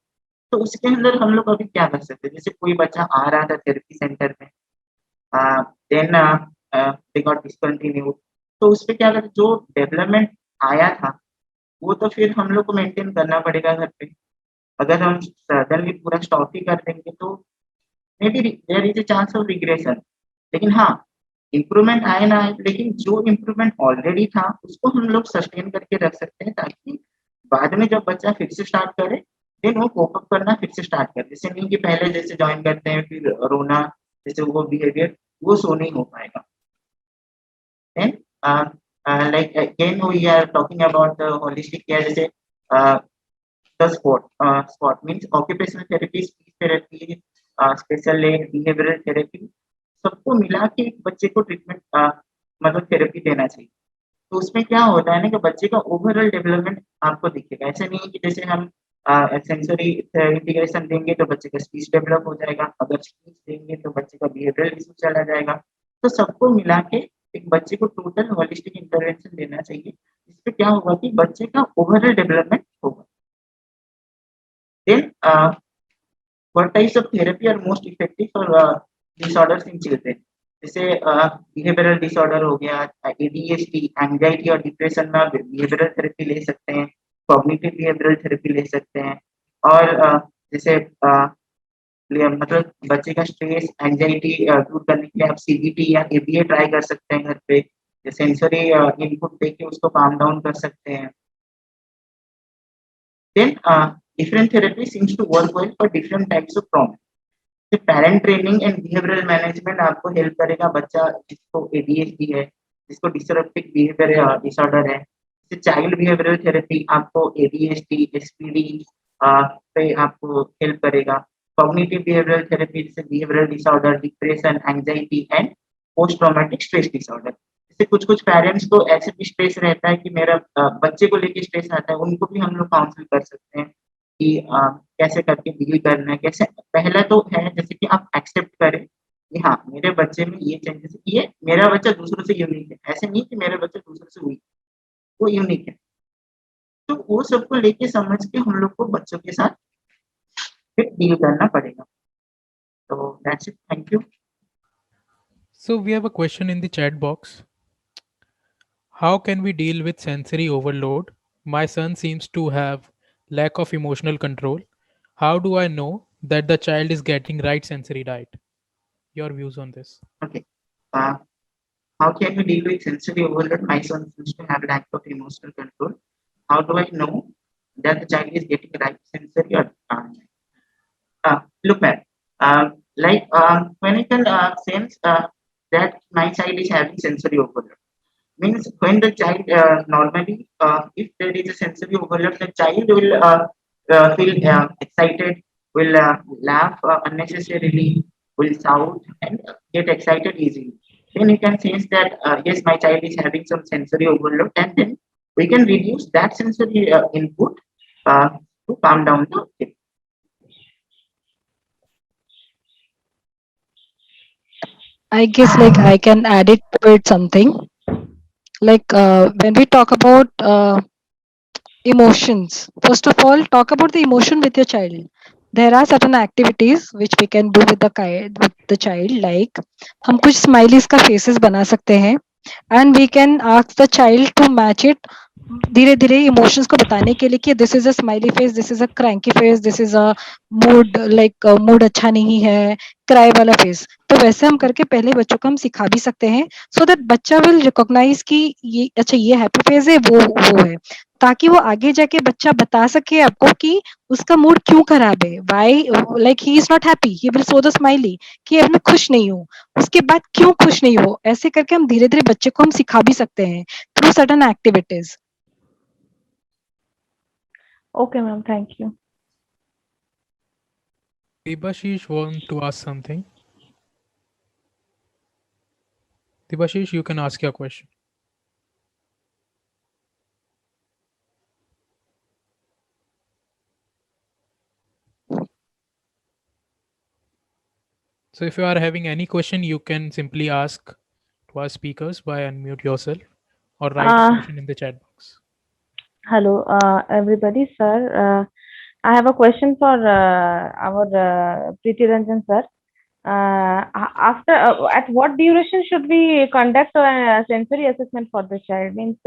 तो उसके अंदर हम लोग अभी क्या कर सकते हैं, जैसे कोई बच्चा आ रहा था थेरेपी सेंटर में, देन दे गॉट डिसकंटिन्यूड, तो उसपे क्या करें, जो डेवलपमेंट आया था, वो तो फिर हम लोग को मेंटेन करना पड़ेगा घर पे। अगर हम सडनली पूरा स्टॉप ही कर देंगे, तो may be there is a chance of regression. लेकिन हाँ, इम्प्रूवमेंट आए ना आए, लेकिन जो इम्प्रूवमेंट ऑलरेडी था, उसको हम लोग सस्टेन करके रख सकते हैं, ताकि बाद में जब बच्चा फिर से स्टार्ट करे, देन वो कोप अप करना फिर से स्टार्ट करे। जैसे नहीं कि पहले जैसे जॉइन करते हैं, फिर रोना, जैसे वो बिहेवियर, वो शो नहीं हो पाएगा। Then, like again, we are talking about the holistic care. जैसे the sport means occupational therapy, speech therapy, special aid, behavioral therapy, सबको मिला के एक बच्चे को ट्रीटमेंट मतलब थेरेपी देना चाहिए। तो उसमें क्या होता है ना, कि बच्चे का ओवरऑल डेवलपमेंट आपको दिखेगा। ऐसा नहीं है कि जैसे हम सेंसरी इंटीग्रेशन देंगे तो बच्चे का स्पीच डेवलप हो जाएगा, अगर स्पीच देंगे तो बच्चे का बिहेवियरल इश्यू चला जाएगा। तो सबको मिला के एक बच्चे को टोटल होलिस्टिक इंटरवेंशन देना चाहिए, जिससे क्या होगा कि बच्चे का ओवरऑल डेवलपमेंट होगा। Then what types of therapy are most effective for disorders in children? जैसे बिहेवियरल डिसऑर्डर हो गया, ADHD, एंजाइटी और डिप्रेशन में आप बिहेवियरल थेरेपी ले सकते हैं, कॉग्निटिव बिहेवियरल थेरेपी ले सकते हैं। और जैसे मतलब बच्चे का स्ट्रेस, एंजाइटी दूर करने के लिए आप CBT या ABA ट्राई कर सकते हैं घर पे, सेंसरी इनपुट देके उसको काम डाउन कर सकते हैं। Then different therapy seems to work well for different types of problem. Parent training and behavioural management आपको हेल्प करेगा, बच्चा जिसको ADHD है, जिसको डिसरप्टिव बिहेवियर डिसऑर्डर है, चाइल्ड बिहेवियरल थेरेपी आपको ADHD, SPD पे आपको हेल्प करेगा। कॉग्निटिव बिहेवियरल थेरेपी जैसे behavioural disorder, depression, anxiety and post traumatic stress disorder. जैसे कुछ पेरेंट्स को ऐसे भी स्ट्रेस रहता है कि मेरा बच्चे को लेके स्ट्रेस आता है, उनको भी हम लोग काउंसिल कर सकते हैं कि कैसे करके डील करना है, कैसे। पहला तो है जैसे कि आप एक्सेप्ट करें कि हाँ मेरे बच्चे में ये चेंजेस, ये मेरा बच्चा दूसरों से यूनिक है, ऐसे नहीं कि मेरे बच्चे दूसरों से वीक, वो यूनिक है। तो वो सबको लेके समझ के हम लोग को बच्चों के साथ फिर डील करना पड़ेगा। तो that's it, thank you. So we have a question in the chat box. How can we deal with sensory overload? My son seems to have lack of emotional control. How do I know that the child is getting right sensory diet? Your views on this? Okay. Uh, how can we deal with sensory overload? My son seems to have lack of emotional control. How do I know that the child is getting right sensory or look, man. When I can sense that my child is having sensory overload, means when the child normally, if there is a sensory overload, the child will feel excited, will laugh unnecessarily, will shout and get excited easily. Then you can sense that yes, my child is having some sensory overload, and then we can reduce that sensory input uh, to calm down the kid. I guess like I can add it to it something. Like when we talk about emotions, first of all, talk about the emotion with your child. There are certain activities which we can do with the child, like हम कुछ smileys का faces बना सकते हैं, and we can ask the child to match it धीरे धीरे emotions को बताने के लिए कि this is a smiley face, this is a cranky face, this is a mood, like mood अच्छा नहीं है, क्राई वाला फेस। तो वैसे हम करके पहले बच्चों को हम सिखा भी सकते हैं, सो दैट बच्चा विल रिकॉग्नाइज कि ये अच्छा ये हैप्पी फेज है, वो है, ताकि वो आगे जाके बच्चा बता सके आपको कि उसका मूड क्यों खराब है, why like he is not happy, he will show the smiley कि अब मैं खुश नहीं हूँ, उसके बाद क्यों खुश नहीं हो, ऐसे करके हम धीरे धीरे बच्चे को हम सिखा भी सकते हैं through certain activities. Okay, ma'am. Thank you. Debashish want to ask something. Debashish, you can ask your question. So if you are having any question, you can simply ask to our speakers by unmute yourself or write a Uh, question in the chat box. Hello, everybody, sir. I have a question for our Preeti Ranjan, sir. After at what duration should we conduct a sensory assessment for the child? Means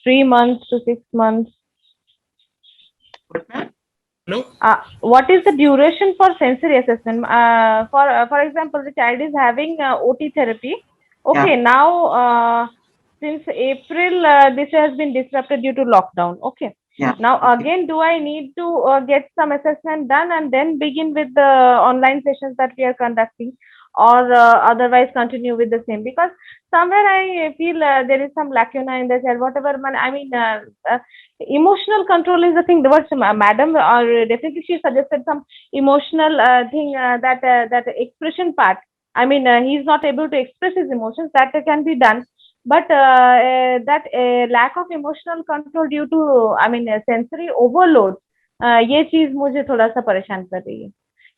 3 months to 6 months. Hello? What is the duration for sensory assessment? For example, the child is having OT therapy. Okay, Yeah. now since April, this has been disrupted due to lockdown. Okay. Yeah. Now Okay. again, do I need to get some assessment done and then begin with the online sessions that we are conducting, or otherwise continue with the same? Because somewhere I feel there is some lacuna in the child. Whatever, emotional control is the thing. The words madam, or definitely she suggested some emotional thing, that expression part. He's not able to express his emotions. That can be done, but that lack of emotional control due to sensory overload, ये चीज मुझे थोड़ा सा परेशान कर रही है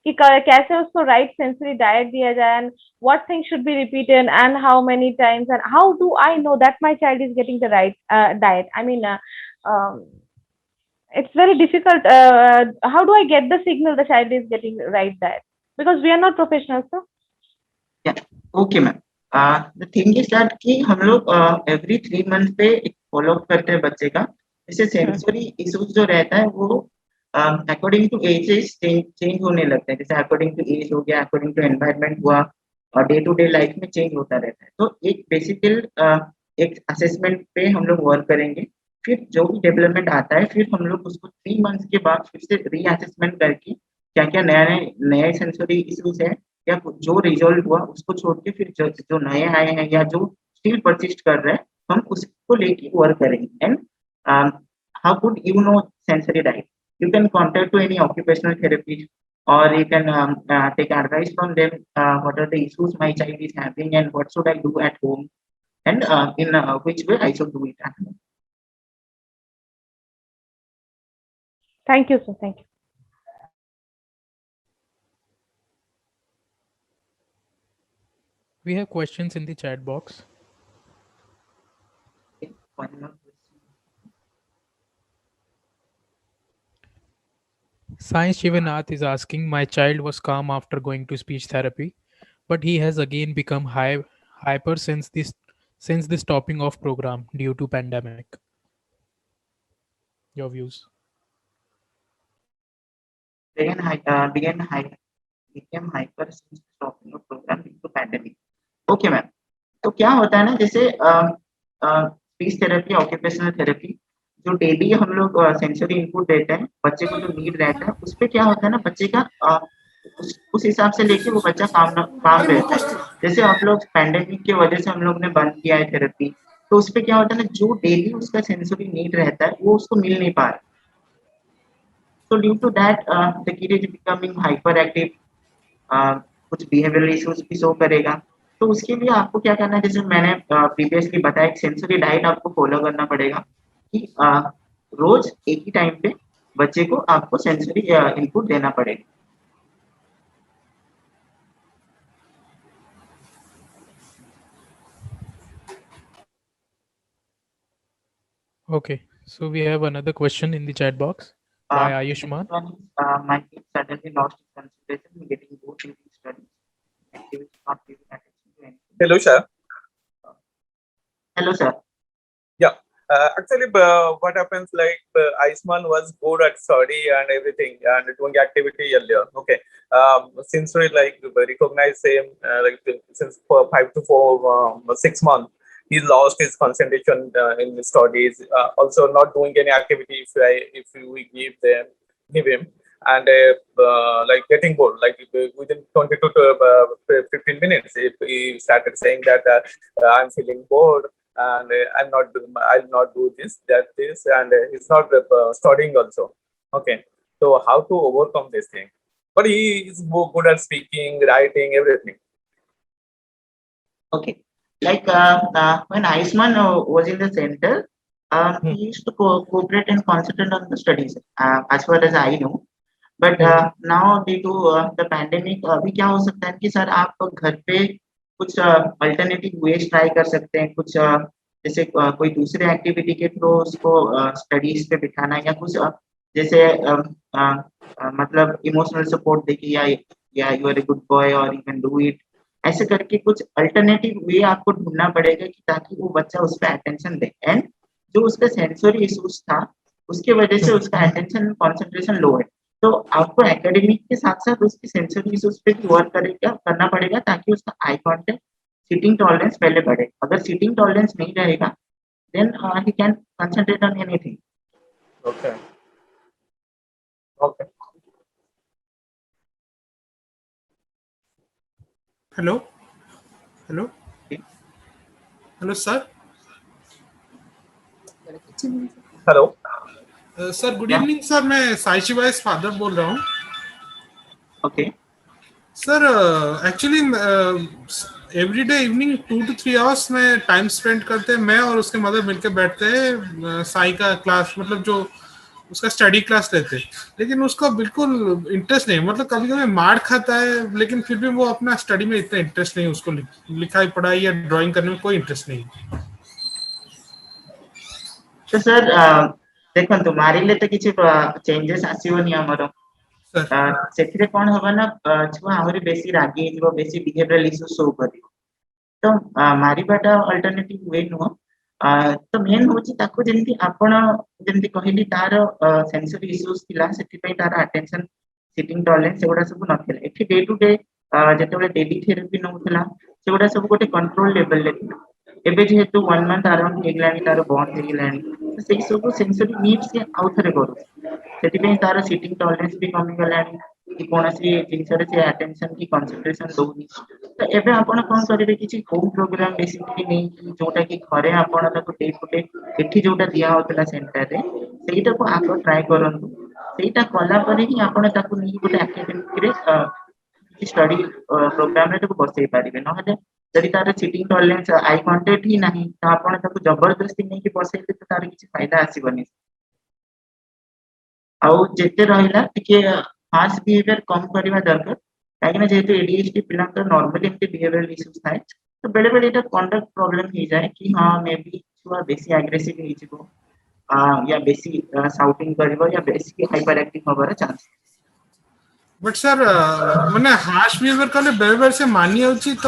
कि कैसे उसको राइट सेंसरी डाइट दिया जाए, and what things should be repeated and how many times, and how do I know that my child is getting the right diet? It's very difficult. How do I get the signal the child is getting the right diet? Because we are not professionals, so. Okay ma'am. The thing is that कि हम लोग every 3 month पे एक follow up करते हैं बच्चे का। जैसे सेंसरी इश्यूज जो रहता है वो अकॉर्डिंग टू एजेस चेंज होने लगता है। जैसे अकॉर्डिंग टू एज हो गया, अकॉर्डिंग टू एनवायरनमेंट हुआ, और डे टू डे लाइफ में चेंज होता रहता है। तो एक बेसिकल एक असेसमेंट पे हम लोग वर्क करेंगे। फिर जो भी डेवलपमेंट आता है फिर हम लोग उसको 3 मंथ्स के बाद फिर से रीअसेसमेंट करके क्या-क्या नए सेंसरी इश्यूज है या जो रिजॉल्व हुआ उसको छोड़ के फिर जो नए आए हैं या जो स्टिल परसिस्ट कर रहे हैं, हम उसको लेके वर्क करेंगे। And how could you know sensory diet? You can contact to any occupational therapist, or you can take advice from them. What are the issues my child is having, and what should I do at home, and in which way I should do it at home. Thank you, sir. Thank you. We have questions in the chat box. Okay, one more question. Sai Shivanath is asking, my child was calm after going to speech therapy, but he has again become hyper since the stopping of program due to pandemic. Your views? Became hyper since stopping of program due to pandemic. Okay, ma'am. तो क्या होता है ना, जैसे speech therapy, occupational therapy, जो daily हम लोग sensory input देते हैं बच्चे को, जो नीड रहता है उस पे क्या होता है ना, बच्चे का उस हिसाब से लेके वो बच्चा काम रहता है। जैसे आप लोग पैंडेमिक की वजह से हम लोग ने बंद किया है थेरेपी, तो उस पे क्या होता है ना, जो डेली उसका सेंसरी नीड रहता है वो उसको मिल नहीं पा रहा। So due to that, the kid is becoming hyperactive, कुछ बिहेवियरल इश्यूज भी शो करेगा। तो उसके लिए आपको क्या करना है, जैसे मैंने प्रीवियसली बताया, एक सेंसरी डाइट आपको फॉलो करना पड़ेगा कि रोज एक ही टाइम पे बच्चे को आपको सेंसरी इनपुट देना पड़ेगा। Okay, so we have another question in the chat box by Ayushman. My kid suddenly lost his concentration, getting bored during studies, and he was not giving attention to anything. Hello, sir. Hello, sir. Yeah. Actually, what happens, like Aisman was good at study and everything and doing activity earlier. Okay. Since we like recognize him like since for 5 to 6 months, he lost his concentration in the studies. Also, not doing any activity if we give him, and like getting bored. Like within 20 to 15 minutes, if he started saying that I'm feeling bored and I'll not do this, and he's not studying also. Okay, so how to overcome this thing? But he is more good at speaking, writing, everything. Okay, like when Aisman was in the center, he used to cooperate and concentrate on the studies, as far as I know. But now due to the pandemic, अभी क्या हो सकता है कि sir आप घर पे कुछ अल्टरनेटिव वेज ट्राई कर सकते हैं, कुछ जैसे कोई दूसरे एक्टिविटी के थ्रू उसको स्टडीज पे बिठाना, या कुछ जैसे मतलब इमोशनल सपोर्ट देखिए, या you are a good boy और यू कैन डू इट, ऐसे करके कुछ अल्टरनेटिव वे आपको ढूंढना पड़ेगा कि ताकि वो बच्चा उस पर अटेंशन दे। एंड जो उसका सेंसरी इश्यूज था उसके वजह से उसका अटेंशन कॉन्सेंट्रेशन लो है, तो आपको एकेडमिक के साथ साथ उसकी सेंसरी इश्यूज पे भी वर्क करना पड़ेगा ताकि उसका आई कॉन्टेक्ट, सिटिंग टॉलरेंस पहले बढ़े। अगर सिटिंग टॉलरेंस नहीं रहेगा then he can concentrate on anything. Okay. Okay. Hello hello Okay. Hello sir. Hello. Sir good evening sir, मैं साई शिवाइस फादर बोल रहा हूँ। Okay sir actually every day evening 2 to 3 hours में टाइम स्पेंड करते हैं, मैं और उसके मदर मिलकर बैठते हैं साई का क्लास, मतलब जो उसका स्टडी क्लास लेते हैं, लेकिन उसका बिल्कुल इंटरेस्ट नहीं, मतलब कभी कभी मार खाता है लेकिन फिर भी वो अपना स्टडी में इतना इंटरेस्ट नहीं, उसको लिखाई पढ़ाई या ड्राइंग करने में कोई इंटरेस्ट नहीं। तो सर देखो तुम्हारे लिए तो किसी चेंजेस आसीबनी हमरो, सर ସେଥିରେ କଣ ହବ ନା ଛୁଆ ଆହୁରି ବେଶୀ ରାଗି ହେଇଯିବ, ବେଶୀ ବିହେଭିୟରାଲ ଇସ୍ୟୁ ଶୋ କରିବ। ତ ମାରିବାଟା ଅଲ୍ଟରନେଟିଭ ୱେ ନୁହଁ। ତ ମେନ୍ ହଉଛି ତାକୁ ଯେମିତି ଆପଣ ଯେମିତି କହିଲି ତାର ସେନ୍ସରି ଇସ୍ୟୁଜ ଥିଲା, ସେଥିପାଇଁ ତାର ଆଟେନସନ ସିଟିଂ ଟଲେନ୍ସ ସେଗୁଡା ସବୁ ନଥିଲା। ଏଠି ଡେ ଟୁ ଡେ ଯେତେବେଳେ ଡେଲି ଥେରାପି ନଉଥିଲା ସେଗୁଡା ସବୁ ଗୋଟେ କଣ୍ଟ୍ରୋଲ ଲେଭେଲରେ ଥିଲା। ଏବେ ଯେହେତୁ 1 month ଆରାଉଣ୍ଡ ହେଇଗଲାଣି, ତାର ବନ୍ଦ ହେଇଗଲାଣି, ତ ସେଇ ସବୁ ସେନ୍ସରି ନିଡ୍ ସେ ଆଉ ଥରେ କରୁଛି। ସେଥିପାଇଁ ତାର ସିଟିଂ ଟଲେନ୍ସ ବି କମିଗଲାଣି, କି କୌଣସି ଜିନିଷରେ ସେ ଆଟେନସନ କି କନସେନ୍ଟ୍ରେସନ ଦଉନି। ତ ଏବେ ଆପଣ କଣ କରିବେ, କିଛି ହୋମ ପ୍ରୋଗ୍ରାମ ବେସିକଲି ନେଇକି, ଯୋଉଟା କି ଘରେ ଆପଣ ତାକୁ ଡେ ଟୁ ଡେ ଏଠି ଯୋଉଟା ଦିଆ ହଉଥିଲା ସେଣ୍ଟରରେ, ସେଇଟାକୁ ଆଗ ଟ୍ରାଏ କରନ୍ତୁ। ସେଇଟା କଲା ପରେ ହିଁ ଆପଣ ତାକୁ ନେଇକି ଗୋଟେ ଆକାଡେମିକରେ ଷ୍ଟଡି ପ୍ରୋଗ୍ରାମରେ ତାକୁ ବସେଇ ପାରିବେ। ନହେଲେ ଯଦି ତାର ସିଟିଂ ଟଲେନ୍ସ, ଆଇ କଣ୍ଟାକ୍ଟ ହିଁ ନାହିଁ, ତ ଆପଣ ତାକୁ ଜବରଦସ୍ତି ନେଇକି ବସେଇଲେ ତ ତାର କିଛି ଫାଇଦା ଆସିବନି। ଆଉ ଯେତେ ରହିଲା ଟିକେ ହାର୍ସ ବିହେଭିୟର କମ କରିବା ଦରକାର, କାହିଁକିନା ଯେହେତୁ ADHD ପିଲାଙ୍କର ନର୍ମାଲି ଏମିତି ବିହେଭିୟରାଲ ଇସ୍ୟୁଜ ଥାଏ, ତ ବେଳେ ବେଳେ ଏଇଟା କଣ୍ଡକ୍ଟ ପ୍ରୋବ୍ଲେମ ହେଇଯାଏ କି ହଁ ମେ ବି ଛୁଆ ବେଶୀ ଆଗ୍ରେସିଭ ହେଇଯିବ, या ବେଶୀ ସାଉଟିଂ କରିବ, या ବେଶୀ ହାଇପର ଆକ୍ଟିଭ ହବାର ଚାନ୍ସ। बट सर ମାନେ ହାର୍ଶ ବିହେଭିୟର କଲେ ବେଳେ ବେଳେ ସେ ମାନି ଯାଉଛି, ତ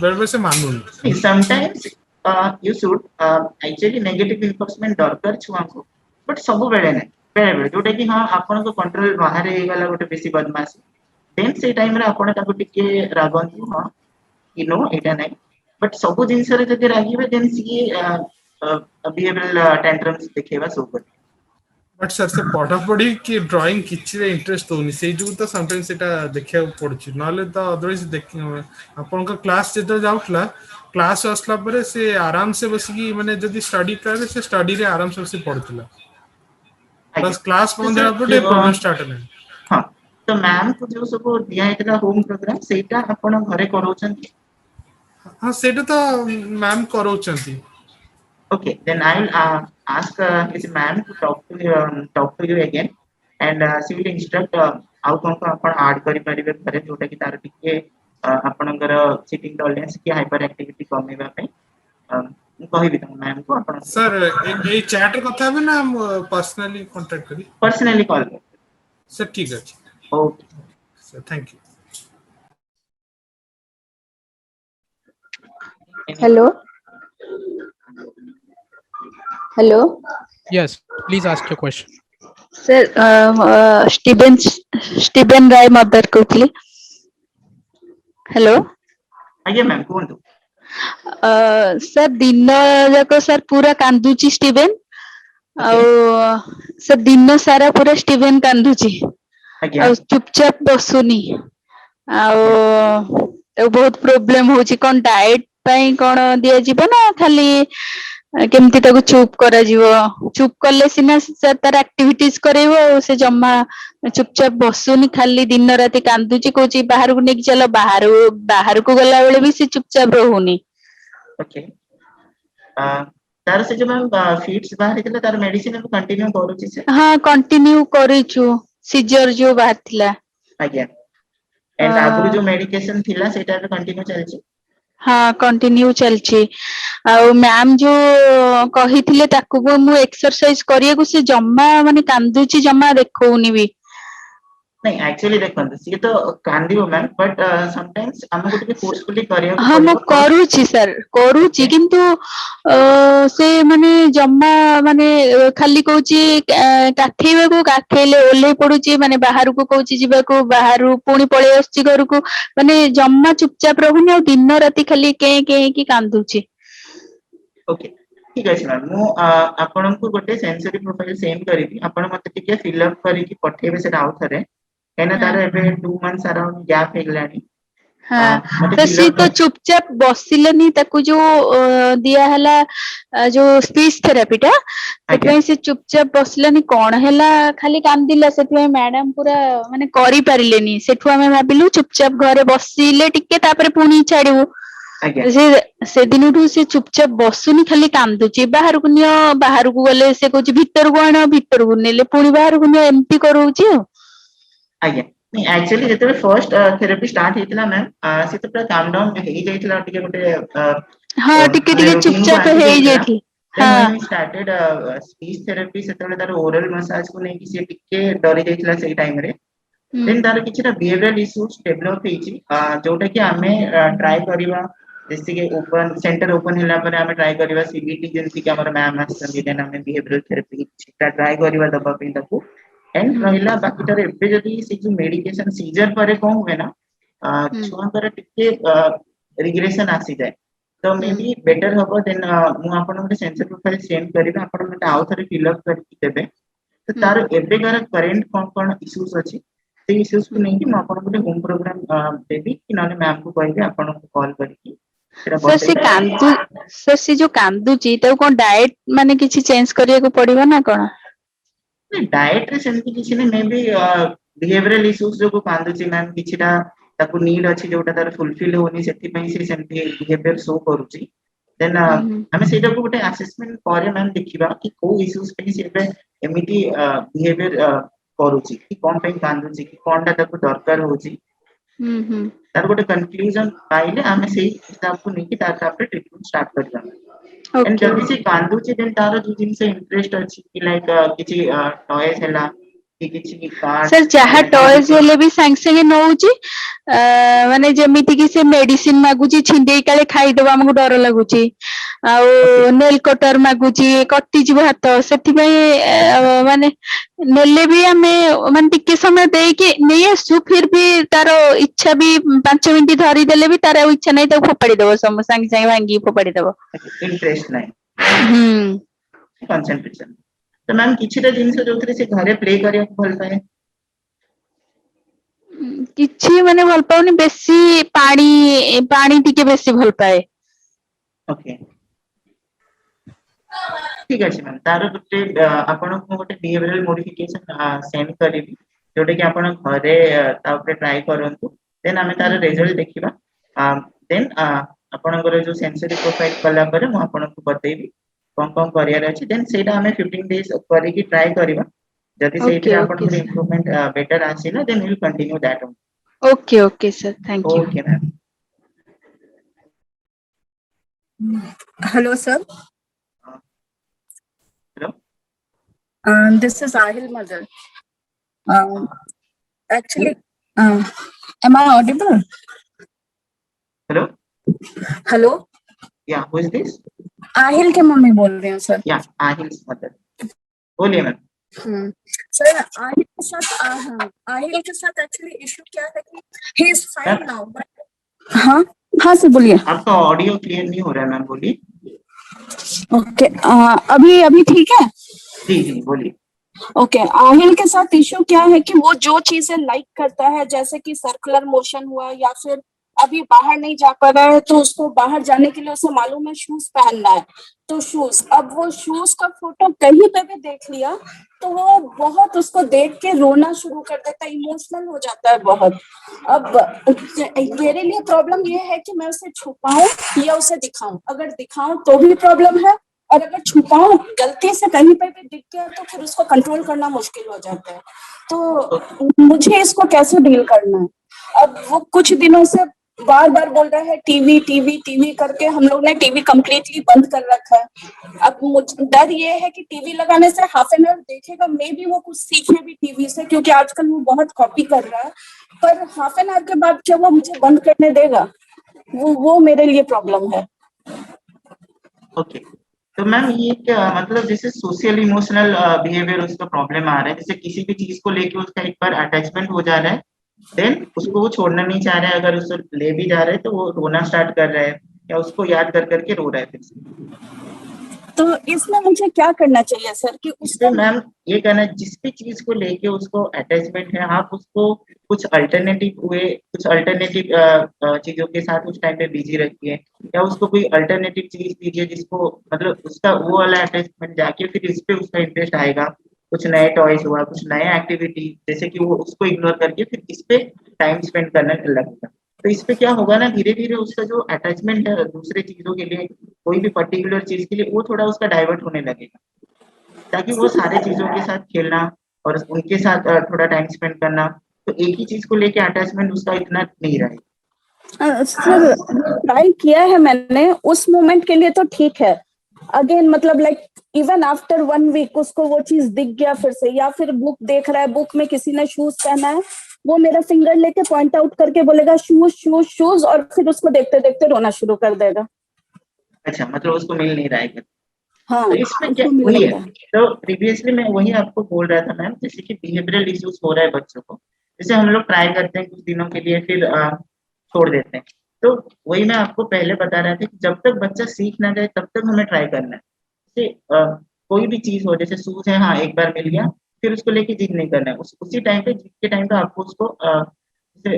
ବେଳେ ବେଳେ ସେ ମାନୁନି। Sometimes you should actually negative enforcement दरकार छुआंको, बट सबुबेले नहीं, बेले बेले जोटा कि हाँ आपनको कंट्रोल बाहर ହେଇଗଲା ଗୋଟେ ବେଶୀ ବଦମାशी, ଦେନ୍ ସେଇ ଟାଇମରେ ଆପଣ ତାକୁ ଟିକେ ରାଗନ୍ତୁ, ହଁ କି नो ଏଇଟା ନାହିଁ। ବଟ୍ ସବୁ ଜିନିଷରେ ଯଦି ରାଗିବେ ଦେନ୍ ସିଏ ବିହେଭିୟରାଲ ଟେଣ୍ଟ୍ରମ୍ସ ଦେଖେଇବା ସବୁ କରିବେ। बट सर से पढ़ापढ़ी कि ड्राइंग किसी इंटरेस्ट होनी से जो तो समटाइम्स सेटा देखिया पड़ुछि, नले तो अदरवाइज देख आपनका क्लास जेतो जाउतला, क्लास आसला परे से आराम से बसिकी माने जदी स्टडी करे से स्टडी रे आराम से बसी पढ़ुतला, ଆଜ୍ଞା बस क्लास ତ बंद sir, होला परे प्रॉब्लम स्टार्ट ହେଲା। ହଁ ତ ମ୍ୟାମ୍ କୁ ଯୋଉ ସବୁ ଦିଆ ହେଇଥିଲା ହୋମ ପ୍ରୋଗ୍ରାମ, ସେଇଟା ଆପଣ ଘରେ କରଉଛନ୍ତି? हां सेटा तो ma'am करौचंती। Okay, then I will ask his ma'am to talk to you again, and she will instruct ଆଉ କଣ କଣ ଆପଣ ଆଡ୍ କରିପାରିବେ ଘରେ, ଯୋଉଟା କି ତାର ଟିକେ ଆପଣଙ୍କର ସିଟିଂ ଟଲେନ୍ସ କି ହାଇପର ଆକ୍ଟିଭିଟି କମେଇବା ପାଇଁ ମୁଁ କହିବି ତାଙ୍କ ମ୍ୟାମ୍ କୁ। ଆପଣ सर ए चैट रे କଥା हेबे ना पर्सनली कांटेक्ट करी? पर्सनली कॉल करें। सर ठीक अछि। Okay sir thank you. Hello hello Yes, please ask your question. Sir Steven Roy mother कहूली। हेलो आज्ञा मैम कहतु। सर दिन जाक सर पूरा कांदुची स्टीबेन, Okay. सर दिन सारा पूरा स्टीबेन कांदुची, आज्ञा चुपचाप बसुनी, आज्ञा बहुत प्रोब्लेम होची। कौन डाइट पाई कौन दिया जीव ना खाली केमती ताको चुप करा जीवो, चुप करले सिना से तार एक्टिविटीज करेबो, से जम्मा चुपचाप बसुनी, खाली दिन राति कांदुची, कहूची बाहर को नेकी चलो, बाहर को गला बेले भी से चुपचाप रहुनी। ओके तार से जो मैम फीड्स बाहर ଥିଲା तार मेडिसिन अब कंटिन्यू करूची से? हाँ कंटिन्यू करिछु, सीजर जो बाहर थिला। आज्ञा एंड आगुरी जो मेडिकेशन थिला सेटा अब कंटिन्यू चलची? हाँ कंटिन्यू चलची। मैम जो कही ताकू मु एक्सरसाइज करिया से जम्मा माने कांदुची, जम्मा देखौनी भी। नहीं एक्चुअली देखंतु सी तो कांदियो मैम, बट समटाइम्स हमको टिके फोर्सफुली करिया को हाँ मु पड़िबो। करूची सर, करूची Okay. किंतु से माने जम्मा माने खाली कहूची काखेइबा को काखेले ओले पडुची, माने बाहर को कहूची जीवा को बाहर पुणी पळे आछी घर को, माने जम्मा चुपचाप रहुनी, और दिन राति खाली के की कांदुची। ओके ठीक अछि मैम, मु आपनको गोटे सेंसरी प्रोफाइल सेंड करिबी, आपण मते टिके फिल अप करिकि पठेबे सेटा आउ थरे, एना तार एबे 2 मंथ्स अराउंड गैप हेगलानी। हाँ मते तो फिल सी अप तो चुपचाप बसिलेनी, ताकू जो दिया हला जो स्पीच थेरापी टा, आज्ञा से चुपचाप बसिलानी, कौन हैला खाली कांदिला, से मैडम पूरा माने करि पारिलेनी, सेठु हमें भाबिलु चुपचाप घरे बसिले टिके तापर पुणी छाड़िबु। आज्ञा से दिनठू से चुपचाप बसुनी, खाली कांदुची, बाहर को नियो, बाहर को गले से कहूची भीतर को आण, भीतर को नेले पुणी बाहर को नियो, एमती करूची। आज्ञा नहीं एक्चुअली जेते फर्स्ट थेरेपी स्टार्ट हेतिला मैम, से तो पूरा काम डाउन हेई जाइतिला, टिके गोटे हाँ टिके माने टिके रूटीन को चुपचाप आसी हेई जाइतिला। जाइथि। देन हाँ when we started speech therapy, सेतले तार ओरल मसाज को नेकी से टिके डरी जाइतिला सेई टाइम रे, देन तार किछटा बिहेवियरल इश्यूज डेवलप हेची जोटा कि आमे ट्राई करिवा जैसे कि ओपन सेंटर ओपन होला पर आमे ट्राई करिवा सीबीटी जेंति कि हमर मैम आछन देन आमे बिहेवियरल थेरेपी छिटा ट्राई करिवा दबा पे ताकू एंड रहिला बाकी तार एबे जदी से जो मेडिकेशन सीजर परे कोन हुए ना छुआंकर टिके रिग्रेशन आसी जाए तो मे बी बेटर हबो देन मु आपन ଗୋଟେ सेंसर प्रोफाइल सेंड करिबा आपन मते आउ थरे फिल अप करके देबे तो तार एबे कर करंट कोन इश्यूज अछि से इश्यूज को नहीं कि मैं आपन ଗୋଟେ होम प्रोग्राम देबी कि नाले मैम को कहबे आपन को कॉल करके सेरा सर से कांदू सर से जो कांदूची तो कोन डाइट माने किछि चेंज करिया को पड़िबो ना कोन डाइट रे सेमति किछि ने मे बी बिहेवियरल इश्यूज जो को कांदूची मैम किछिटा ताकू नीड अछि जोटा तार फुलफिल होनी सेति पई से सेमति बिहेवियर शो करूची देन हमें सेटा को ଗୋଟେ असेसमेंट करे मैम देखिबा कि को इश्यूज पे से एमिति बिहेवियर करूची कि कोन पे कांदूची कि कोनटा ताकू दरकार होची तार गोटे कंक्लूजन पाइले हमें सेही हिसाब को नहीं कि तार तापर ट्रीटमेंट स्टार्ट करबा एंड जल्दी से कांदूची देन तार जो जिन से इंटरेस्ट अछि कि लाइक किछि टॉयज हैला कि किछि कार्ड सर जहा टॉयज हेले भी संग संग नउची माने जेमिति कि से मेडिसिन मागुची छिंडे काले खाई दबा हमको डर लागुची आ नेल कटर मागुची कट्टी जीव हाथ सेति माने नेले भी हमें मान टिके समय दे के नहीं आसु फिर भी तार इच्छा भी 5 मिनिट धरी देले भी तार इच्छा नहीं तो फोपाड़ी देबो संग संग भांगी फोपाड़ी देबो इंटरेस्ट नहीं कंसंट्रेशन तो मैम किछिटा जिंस जोथरे से घरे प्ले करिया भल पाए किछि माने भल पाउनी बेसी पानी पानी टिके बेसी भल पाए ओके ठीक अछि मैम तार गोटे आपण को गोटे बिहेवियरल मॉडिफिकेशन सेंड करिवि जोटे कि आपण घरे ता ऊपर ट्राई करंतु देन हमें तार रिजल्ट देखिबा देन आपणकर जो सेंसरी प्रोफाइल कला पर मु आपण को बतेबी कौन करियर अछि देन सेटा हमें 15 डेज करी की ट्राई करबा जदी सेटा आपण को इंप्रूवमेंट बेटर आसीला then we will continue that okay okay sir thank you okay ma'am hello sir hello this is Ahil mother actually am I audible hello या हु इज दिस आहिल के मम्मी बोल रही हूँ सर या आहिल मदर बोलिए ma'am sir Ahil के साथ एक्चुअली इशू क्या है कि he is fine now but हाँ सर बोलिए आपका ऑडियो क्लियर नहीं हो रहा है मैम बोलिए ओके अभी ठीक है जी जी बोलिए ओके आहिल के साथ इशू क्या है कि वो जो चीजें लाइक करता है जैसे कि सर्कुलर मोशन हुआ या फिर अभी बाहर नहीं जा पा रहा है तो उसको बाहर जाने के लिए उसे मालूम है शूज पहनना है तो शूज अब वो शूज का फोटो कहीं पे भी देख लिया तो वो बहुत उसको देख के रोना शुरू कर देता है इमोशनल हो जाता है बहुत अब मेरे लिए प्रॉब्लम ये है कि मैं उसे छुपाऊं या उसे दिखाऊं अगर दिखाऊं तो भी प्रॉब्लम है और अगर छुपाऊं गलती से कहीं पे भी दिख गया तो फिर उसको कंट्रोल करना मुश्किल हो जाता है तो मुझे इसको कैसे डील करना है अब वो कुछ दिनों से बार बार बोल रहा है टीवी टीवी टीवी करके हम लोग ने टीवी कम्प्लीटली बंद कर रखा है अब मुझे डर ये है कि टीवी लगाने से हाफ एन आवर देखेगा मे भी वो कुछ सीखे भी टीवी से क्योंकि आजकल वो बहुत कॉपी कर रहा है पर हाफ एन आवर के बाद क्या वो मुझे बंद करने देगा वो मेरे लिए प्रॉब्लम है ओके तो मैम ये क्या मतलब जैसे सोशल इमोशनल बिहेवियर उसका प्रॉब्लम आ रहा है जैसे किसी भी चीज को लेके उसका एक बार अटैचमेंट हो जा रहा है देन उसको वो छोड़ना नहीं चाह रहा है अगर उसको ले भी जा रहे हैं तो वो रोना स्टार्ट कर रहा है या उसको याद कर करके रो रहा है फिर से तो इसमें मुझे क्या करना चाहिए सर कि उसको मैम ये कहना जिस भी चीज को लेके उसको अटैचमेंट है आप उसको कुछ अल्टरनेटिव वे कुछ अल्टरनेटिव चीजों के साथ उस टाइम पे बिजी रखिए या उसको कोई अल्टरनेटिव चीज दीजिए जिसको मतलब उसका वो वाला अटैचमेंट जाके फिर इस पे उसका इंटरेस्ट आएगा कुछ नए टॉयज हुआ कुछ नए एक्टिविटी जैसे कि वो उसको इग्नोर करके फिर इस पे टाइम स्पेंड करने लगेगा तो इस पे क्या होगा ना धीरे धीरे उसका जो अटैचमेंट है दूसरे चीजों के लिए कोई भी पर्टिकुलर चीज के लिए वो थोड़ा उसका डाइवर्ट होने लगेगा ताकि वो सारे चीजों के साथ खेलना और उनके साथ थोड़ा टाइम स्पेंड करना तो एक ही चीज को लेके अटैचमेंट उसका इतना नहीं रहेगा सर ट्राई किया है मैंने उस मोमेंट के लिए तो ठीक है अगेन मतलब लाइक इवन आफ्टर 1 वीक उसको वो चीज दिख गया फिर से या फिर बुक देख रहा है बुक में किसी ने शूज पहना है वो मेरा फिंगर लेके पॉइंट आउट करके बोलेगा शूज शूज शूज, और फिर उसको देखते देखते रोना शुरू कर देगा। अच्छा, मतलब उसको मिल नहीं रहा है। हाँ, तो इसमें क्या उसको मिल वही नहीं है, रहा है। तो प्रीवियसली मैं वही आपको बोल रहा था मैम, जैसे कि बिहेवियरल इश्यूज हो रहा है बच्चों को, जैसे हम लोग ट्राई करते हैं कुछ दिनों के लिए, फिर छोड़ देते हैं। तो वही मैं आपको पहले बता रहा था कि जब तक बच्चा सीख ना जाए तब तक हमें ट्राई करना है। जैसे कोई भी चीज हो, जैसे शूज है, हाँ एक बार मिल गया, फिर उसको लेके जिद नहीं करना है। उसी टाइम पे, जिद के टाइम पे आपको उसको जैसे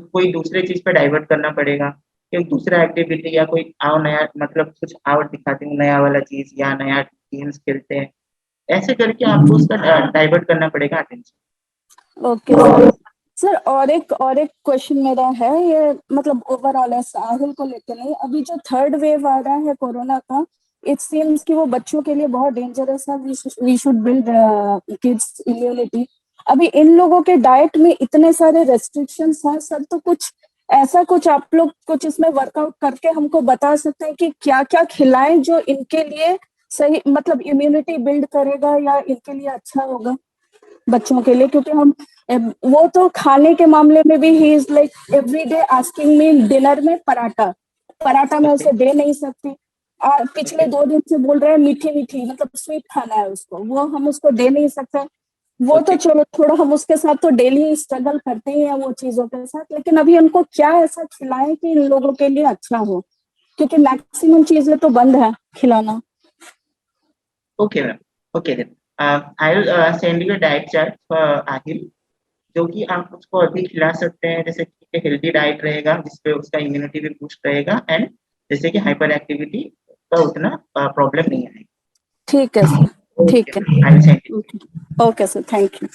कोई दूसरे चीज पे डाइवर्ट करना पड़ेगा, कोई दूसरा एक्टिविटी या कोई आओ नया, मतलब कुछ और दिखाते हैं नया वाला चीज, या नया गेम्स खेलते हैं, ऐसे करके आपको उसका डाइवर्ट करना पड़ेगा अटेंशन। Okay sir. सर और एक क्वेश्चन मेरा है, ये मतलब ओवरऑल है, साहिल को लेकर नहीं। अभी जो थर्ड वेव आ रहा है कोरोना का, इट सीम्स कि वो बच्चों के लिए बहुत डेंजरस है। We should build kids immunity. अभी इन लोगों के डाइट में इतने सारे रेस्ट्रिक्शंस हैं सर, तो कुछ ऐसा कुछ आप लोग कुछ इसमें वर्कआउट करके हमको बता सकते हैं कि क्या क्या खिलाएं जो इनके लिए सही, मतलब इम्यूनिटी बिल्ड करेगा या इनके लिए अच्छा होगा बच्चों के लिए। क्योंकि हम वो तो खाने के मामले में भी he is like every day asking me dinner में पराठा, पराठा मैं उसे दे नहीं सकती। पिछले 2 दिन से बोल रहे हैं मीठी मीठी, मतलब स्वीट खाना है उसको, वो हम उसको दे नहीं सकते। वो तो चलो थोड़ा हम उसके साथ तो डेली स्ट्रगल करते ही हैं वो चीजों के साथ, लेकिन अभी उनको क्या ऐसा खिलाएं कि इन लोगों के लिए अच्छा हो, क्योंकि मैक्सिमम चीजें तो बंद है खिलाना। Okay ma'am, okay then I will send you a diet chart for Aahil, जो कि आप उसको अभी खिला सकते हैं। जैसे कि हेल्दी डाइट रहेगा जिसपे उसका इम्यूनिटी भी बूस्ट रहेगा, एंड जैसे कि हाइपर एक्टिविटी का उतना प्रॉब्लम नहीं आएगा। ठीक है सर, ठीक है। आई will send you. Okay sir, thank you.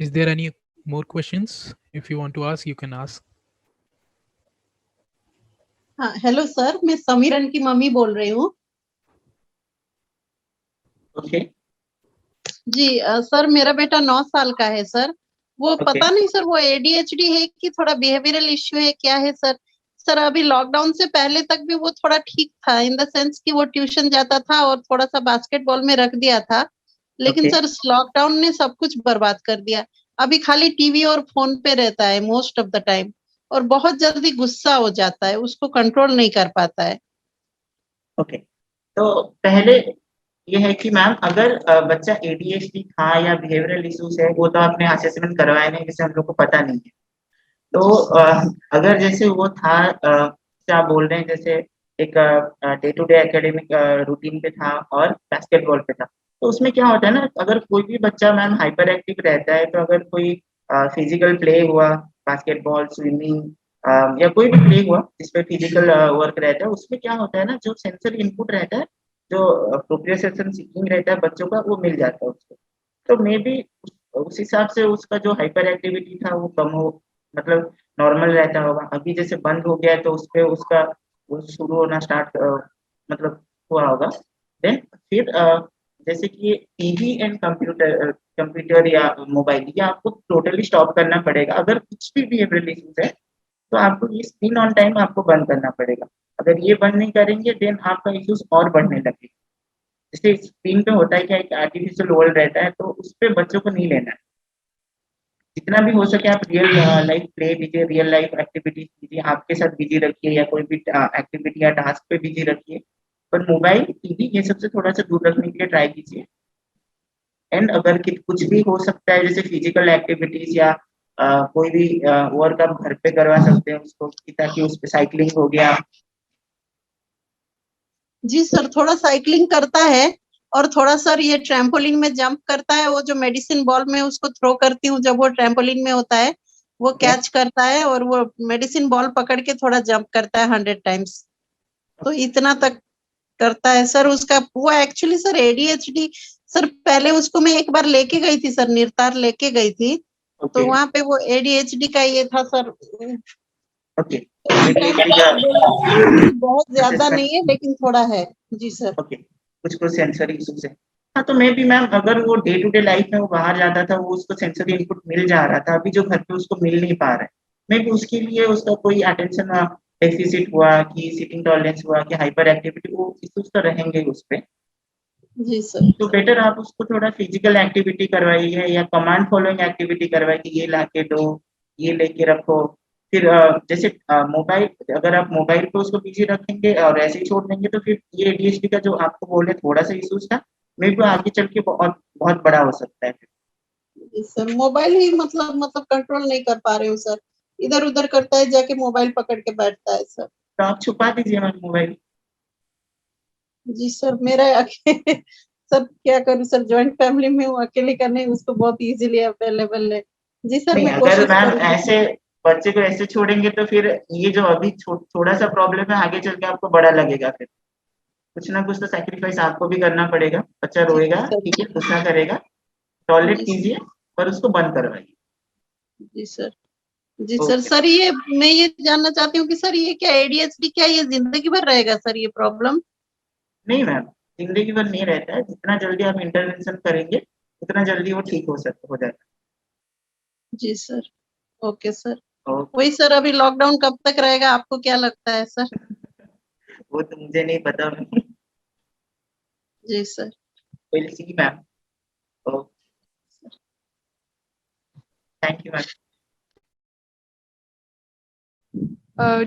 Is there any more questions? If you want to ask, you can ask. हाँ, हेलो सर, मैं समीरन की मम्मी बोल रही हूँ। ओके जी सर, मेरा बेटा 9 साल का है सर। वो पता नहीं सर वो ADHD है कि थोड़ा बिहेवियरल इश्यू है, क्या है सर? सर अभी लॉकडाउन से पहले तक भी वो थोड़ा ठीक था, इन द सेंस कि वो ट्यूशन जाता था और थोड़ा सा बास्केटबॉल में रख दिया था। लेकिन सर लॉकडाउन ने सब कुछ बर्बाद कर दिया। अभी खाली टीवी और फोन पे रहता है मोस्ट ऑफ द टाइम, और बहुत जल्दी गुस्सा हो जाता है, उसको कंट्रोल नहीं कर पाता है। ओके, तो पहले ये है कि मैम, अगर बच्चा ADHD था या बिहेवियरल इश्यूज है, वो तो आपने असेसमेंट करवाया नहीं, जैसे हम लोग को पता नहीं है। तो अगर जैसे वो था, क्या आप बोल रहे हैं, जैसे एक day to day academic routine पे था और बास्केटबॉल पे था, तो उसमें क्या होता है ना, अगर कोई भी बच्चा मैम हाइपर एक्टिव रहता है, तो अगर कोई फिजिकल प्ले हुआ, बास्केटबॉल, स्विमिंग, या कोई भी प्ले हुआ जिसपे फिजिकल वर्क रहता है, उसमें क्या होता है ना, जो सेंसरी इनपुट रहता है, जो प्रोप्रियोसेशन सीकिंग रहता है बच्चों का, वो मिल जाता है उसको। तो मे बी उस हिसाब से उसका जो हाइपर एक्टिविटी था वो कम हो, मतलब नॉर्मल रहता होगा। अभी जैसे बंद हो गया है, तो उसपे उसका वो शुरू होना स्टार्ट मतलब हुआ होगा। देन फिर जैसे कि टीवी एंड कंप्यूटर या मोबाइल, ये आपको टोटली स्टॉप करना पड़ेगा। अगर कुछ भी बिहेवियरल इश्यूज है, तो आपको ये स्क्रीन ऑन टाइम आपको बंद करना पड़ेगा। अगर ये बंद नहीं करेंगे, देन आपका इश्यूज और बढ़ने लगेगा। जैसे स्क्रीन पे होता है क्या, एक आर्टिफिशियल वर्ल्ड रहता है, तो उस पे बच्चों को नहीं लेना है। जितना भी हो सके आप रियल लाइफ प्ले कीजिए, रियल लाइफ एक्टिविटीज कीजिए, आपके साथ बिजी रखिए, या कोई भी एक्टिविटी या टास्क पे बिजी रखिए, पर मोबाइल, टीवी ये सबसे थोड़ा सा दूर रखने के लिए ट्राई कीजिए। एंड अगर कुछ भी हो सकता है, जैसे फिजिकल एक्टिविटीज या कोई भी वर्क आप घर पे करवा सकते हैं उसको, ताकि उस पे साइकिलिंग हो गया। जी सर, थोड़ा साइकिलिंग करता है, और थोड़ा सर ये ट्रैम्पोलिन में जंप करता है। वो जो मेडिसिन बॉल में उसको थ्रो करती हूँ, जब वो ट्रैम्पोलिन में होता है, वो कैच करता है, और वो मेडिसिन बॉल पकड़ के थोड़ा जंप करता है 100 टाइम्स। तो इतना तक करता है सर। उसका वो एक्चुअली सर ADHD, सर पहले उसको मैं एक बार लेके गई थी सर, निर्तार लेके गई थी, तो वहां पे वो ADHD का ये था सर। ओके, बहुत ज्यादा नहीं है, लेकिन थोड़ा है। जी सर। ओके, कुछ सेंसरी इश्यूज है। हाँ, तो मे बी मैम, अगर वो डे टू डे लाइफ में वो बाहर जाता था, वो उसको सेंसरी इनपुट मिल जा रहा था, अभी जो घर पे उसको मिल नहीं पा रहा है, मे बी उसके लिए उसका कोई अटेंशन डेफिसिट हुआ कि सिटिंग टॉलरेंस हुआ कि हाइपर एक्टिविटी, वो इश्यूज तो रहेंगे उस पे। जी सर। तो बेटर आप उसको थोड़ा फिजिकल एक्टिविटी करवाइए या कमांड फॉलोइंग एक्टिविटी करवाइए कि ये लाके दो, ये लेके रखो। फिर जैसे मोबाइल, अगर आप मोबाइल पे उसको बिजी रखेंगे और ऐसे ही छोड़ देंगे तो फिर ये एडीएचडी का जो आपको बोले थोड़ा सा इश्यूज था, मे भी आगे चल के बहुत बहुत बड़ा हो सकता है। जी सर, मोबाइल ही मतलब कंट्रोल नहीं कर पा रहे हो सर, इधर उधर करता है, जाके मोबाइल पकड़ के बैठता है सर। तो आप छुपा दीजिए हमारा मोबाइल। जी सर, मेरा सर क्या करूं सर, जॉइंट फैमिली में हूँ, अकेले का नहीं, उसको बहुत इजीली अवेलेबल है। जी सर, नहीं, मैं अगर कोशिश मैम करूंगी। ऐसे बच्चे को ऐसे छोड़ेंगे तो फिर ये जो अभी थोड़ा सा प्रॉब्लम है, आगे चल के आपको बड़ा लगेगा। फिर कुछ ना कुछ तो सैक्रिफाइस आपको भी करना पड़ेगा। बच्चा जी रोएगा, सर। ठीक है, गुस्सा करेगा, टॉलरेट जी कीजिए, पर उसको बंद करवाइए। जी सर। जी सर। ओके। सर ये मैं ये जानना चाहती हूँ कि सर ये क्या एडीएचडी, क्या ये जिंदगी भर रहेगा सर ये प्रॉब्लम? नहीं मैम, जिंदगी भर नहीं रहता है। जितना जल्दी आप इंटरवेंशन करेंगे उतना जल्दी वो ठीक हो जाएगा। जी सर। Okay sir. ओके। वही सर, अभी लॉकडाउन कब तक रहेगा, आपको क्या लगता है सर? वो तो मुझे नहीं पता। जी सर। Will see ma'am. Thank you ma'am.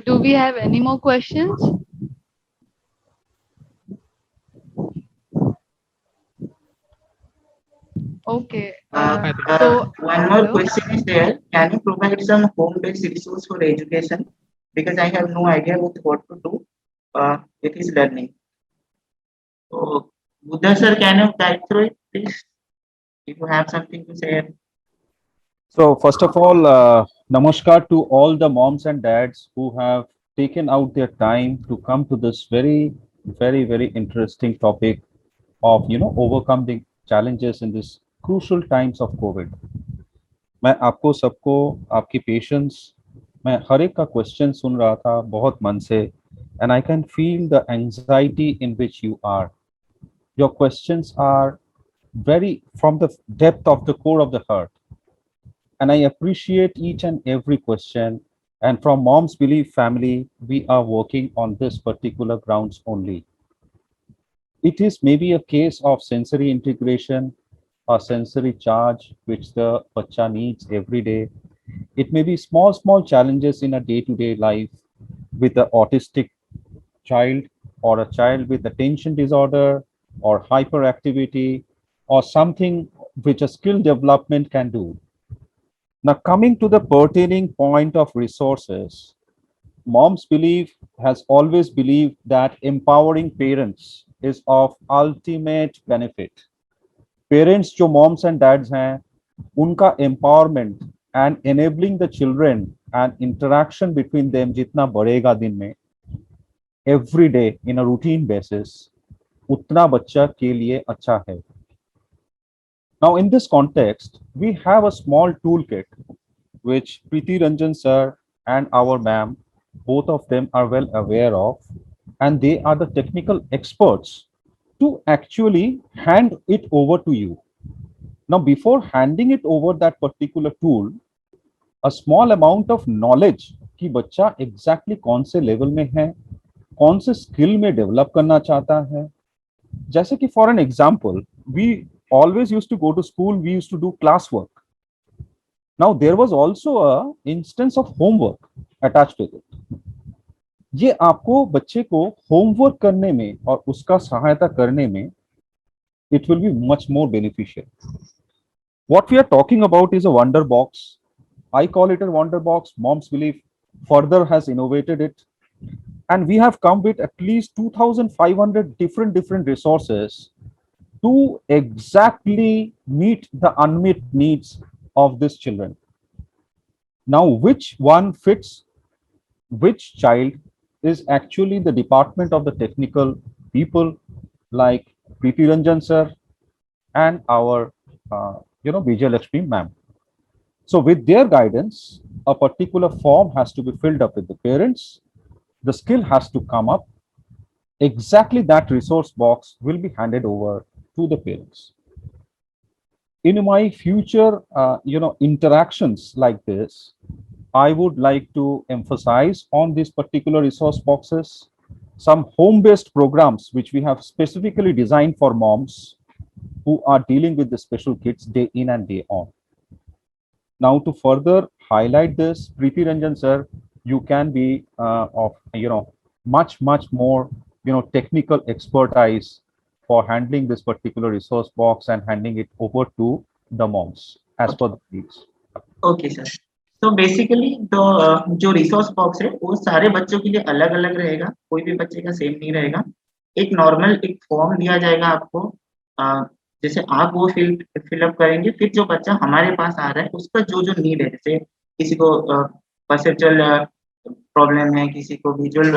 Do we have any more questions? Okay. So One more hello. question is there. Can you provide some home-based resource for education? Because I have no idea what to do with his learning. So, Buddha sir, can you guide through it, please? If you have something to say. So first of all, namaskar to all the moms and dads who have taken out their time to come to this very interesting topic of overcoming challenges in this crucial times of COVID. मैं आपको सबको आपकी patience, मैं हर एक का question सुन रहा था बहुत मन से, and I can feel the anxiety in which you are. Your questions are very from the depth of the core of the heart. And I appreciate each and every question. And from Mom's Belief family, we are working on this particular grounds only. It is maybe a case of sensory integration or sensory charge, which the bacha needs every day. It may be small challenges in a day-to-day life with an autistic child or a child with attention disorder or hyperactivity or something which a skill development can do. Now, coming to the pertaining point of resources, Mom's Belief has always believed that empowering parents is of ultimate benefit. Parents जो moms and dads हैं, उनका empowerment and enabling the children and interaction between them जितना बढ़ेगा दिन में, every day in a routine basis, उतना बच्चा के लिए अच्छा है. Now, in this context, we have a small toolkit which Preeti Ranjan sir and our ma'am, both of them are well aware of, and they are the technical experts to actually hand it over to you. Now, before handing it over that particular tool, a small amount of knowledge कि बच्चा exactly कौन से level में है, कौन से skill में develop करना चाहता है. जैसे कि for an example, we always used to go to school, we used to do classwork. Now there was also a instance of homework attached with it. ये आपको बच्चे को homework करने में और उसका सहायता करने में it will be much more beneficial. What we are talking about is a wonder box. I call it a wonder box. Mom's Belief further has innovated it, and we have come with at least 2,500 different resources to exactly meet the unmet needs of these children. Now, which one fits which child is actually the department of the technical people like Preeti Ranjan sir and our Vijay Lakshmi ma'am. So with their guidance, a particular form has to be filled up with the parents. The skill has to come up. Exactly that resource box will be handed over to the parents. In my future, interactions like this, I would like to emphasize on these particular resource boxes some home-based programs which we have specifically designed for moms who are dealing with the special kids day in and day on. Now, to further highlight this, Preeti Ranjan sir, you can be of much more technical expertise for handling this particular resource box and handing it over to the moms as per the needs. Okay sir, तो basically तो जो resource box है वो सारे बच्चों के लिए अलग अलग रहेगा, कोई भी बच्चे का सेम नहीं रहेगा। एक नॉर्मल एक फॉर्म दिया जाएगा आपको, जैसे आप वो फिलअप करेंगे, फिर जो बच्चा हमारे पास आ रहा है उसका जो जो नीड है, जैसे किसी को परसेप्चुअल प्रॉब्लम है, किसी को विजुअल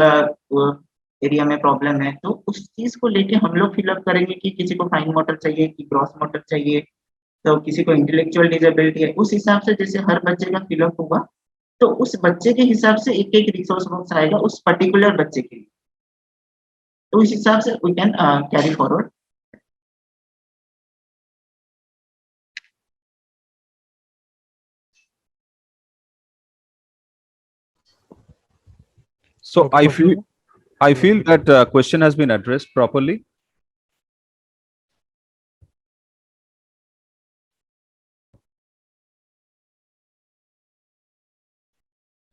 एरिया में प्रॉब्लम है, तो उस चीज को लेके हम लोग फिलअप करेंगे कि किसी को फाइन मोटर चाहिए कि ग्रॉस मोटर चाहिए, तो किसी को इंटेलेक्चुअल डिसेबिलिटी है, उस हिसाब से जैसे हर बच्चे का फिलअप होगा तो उस बच्चे के हिसाब से एक एक रिसोर्स बॉक्स आएगा उस पर्टिकुलर बच्चे के लिए, तो उस हिसाब से we can carry forward. So I feel that question has been addressed properly.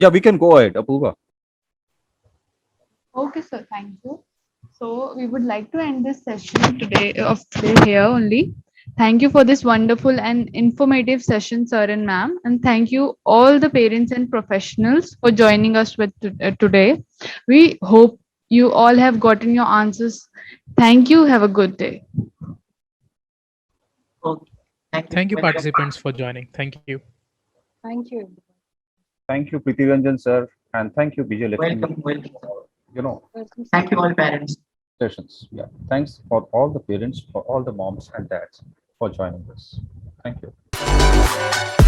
Yeah, we can go ahead, Apurva. Okay, sir. Thank you. So we would like to end this session today here only. Thank you for this wonderful and informative session, sir and ma'am. And thank you all the parents and professionals for joining us today. We hope you all have gotten your answers. Thank you. Have a good day. Okay. Thank you, participants, for joining. Thank you. Thank you. Thank you, Preeti Ranjan sir, and thank you, Vijay Lakshmi. Welcome. Thank you all parents. Sessions. Yeah, thanks for all the parents, for all the moms and dads for joining us. Thank you.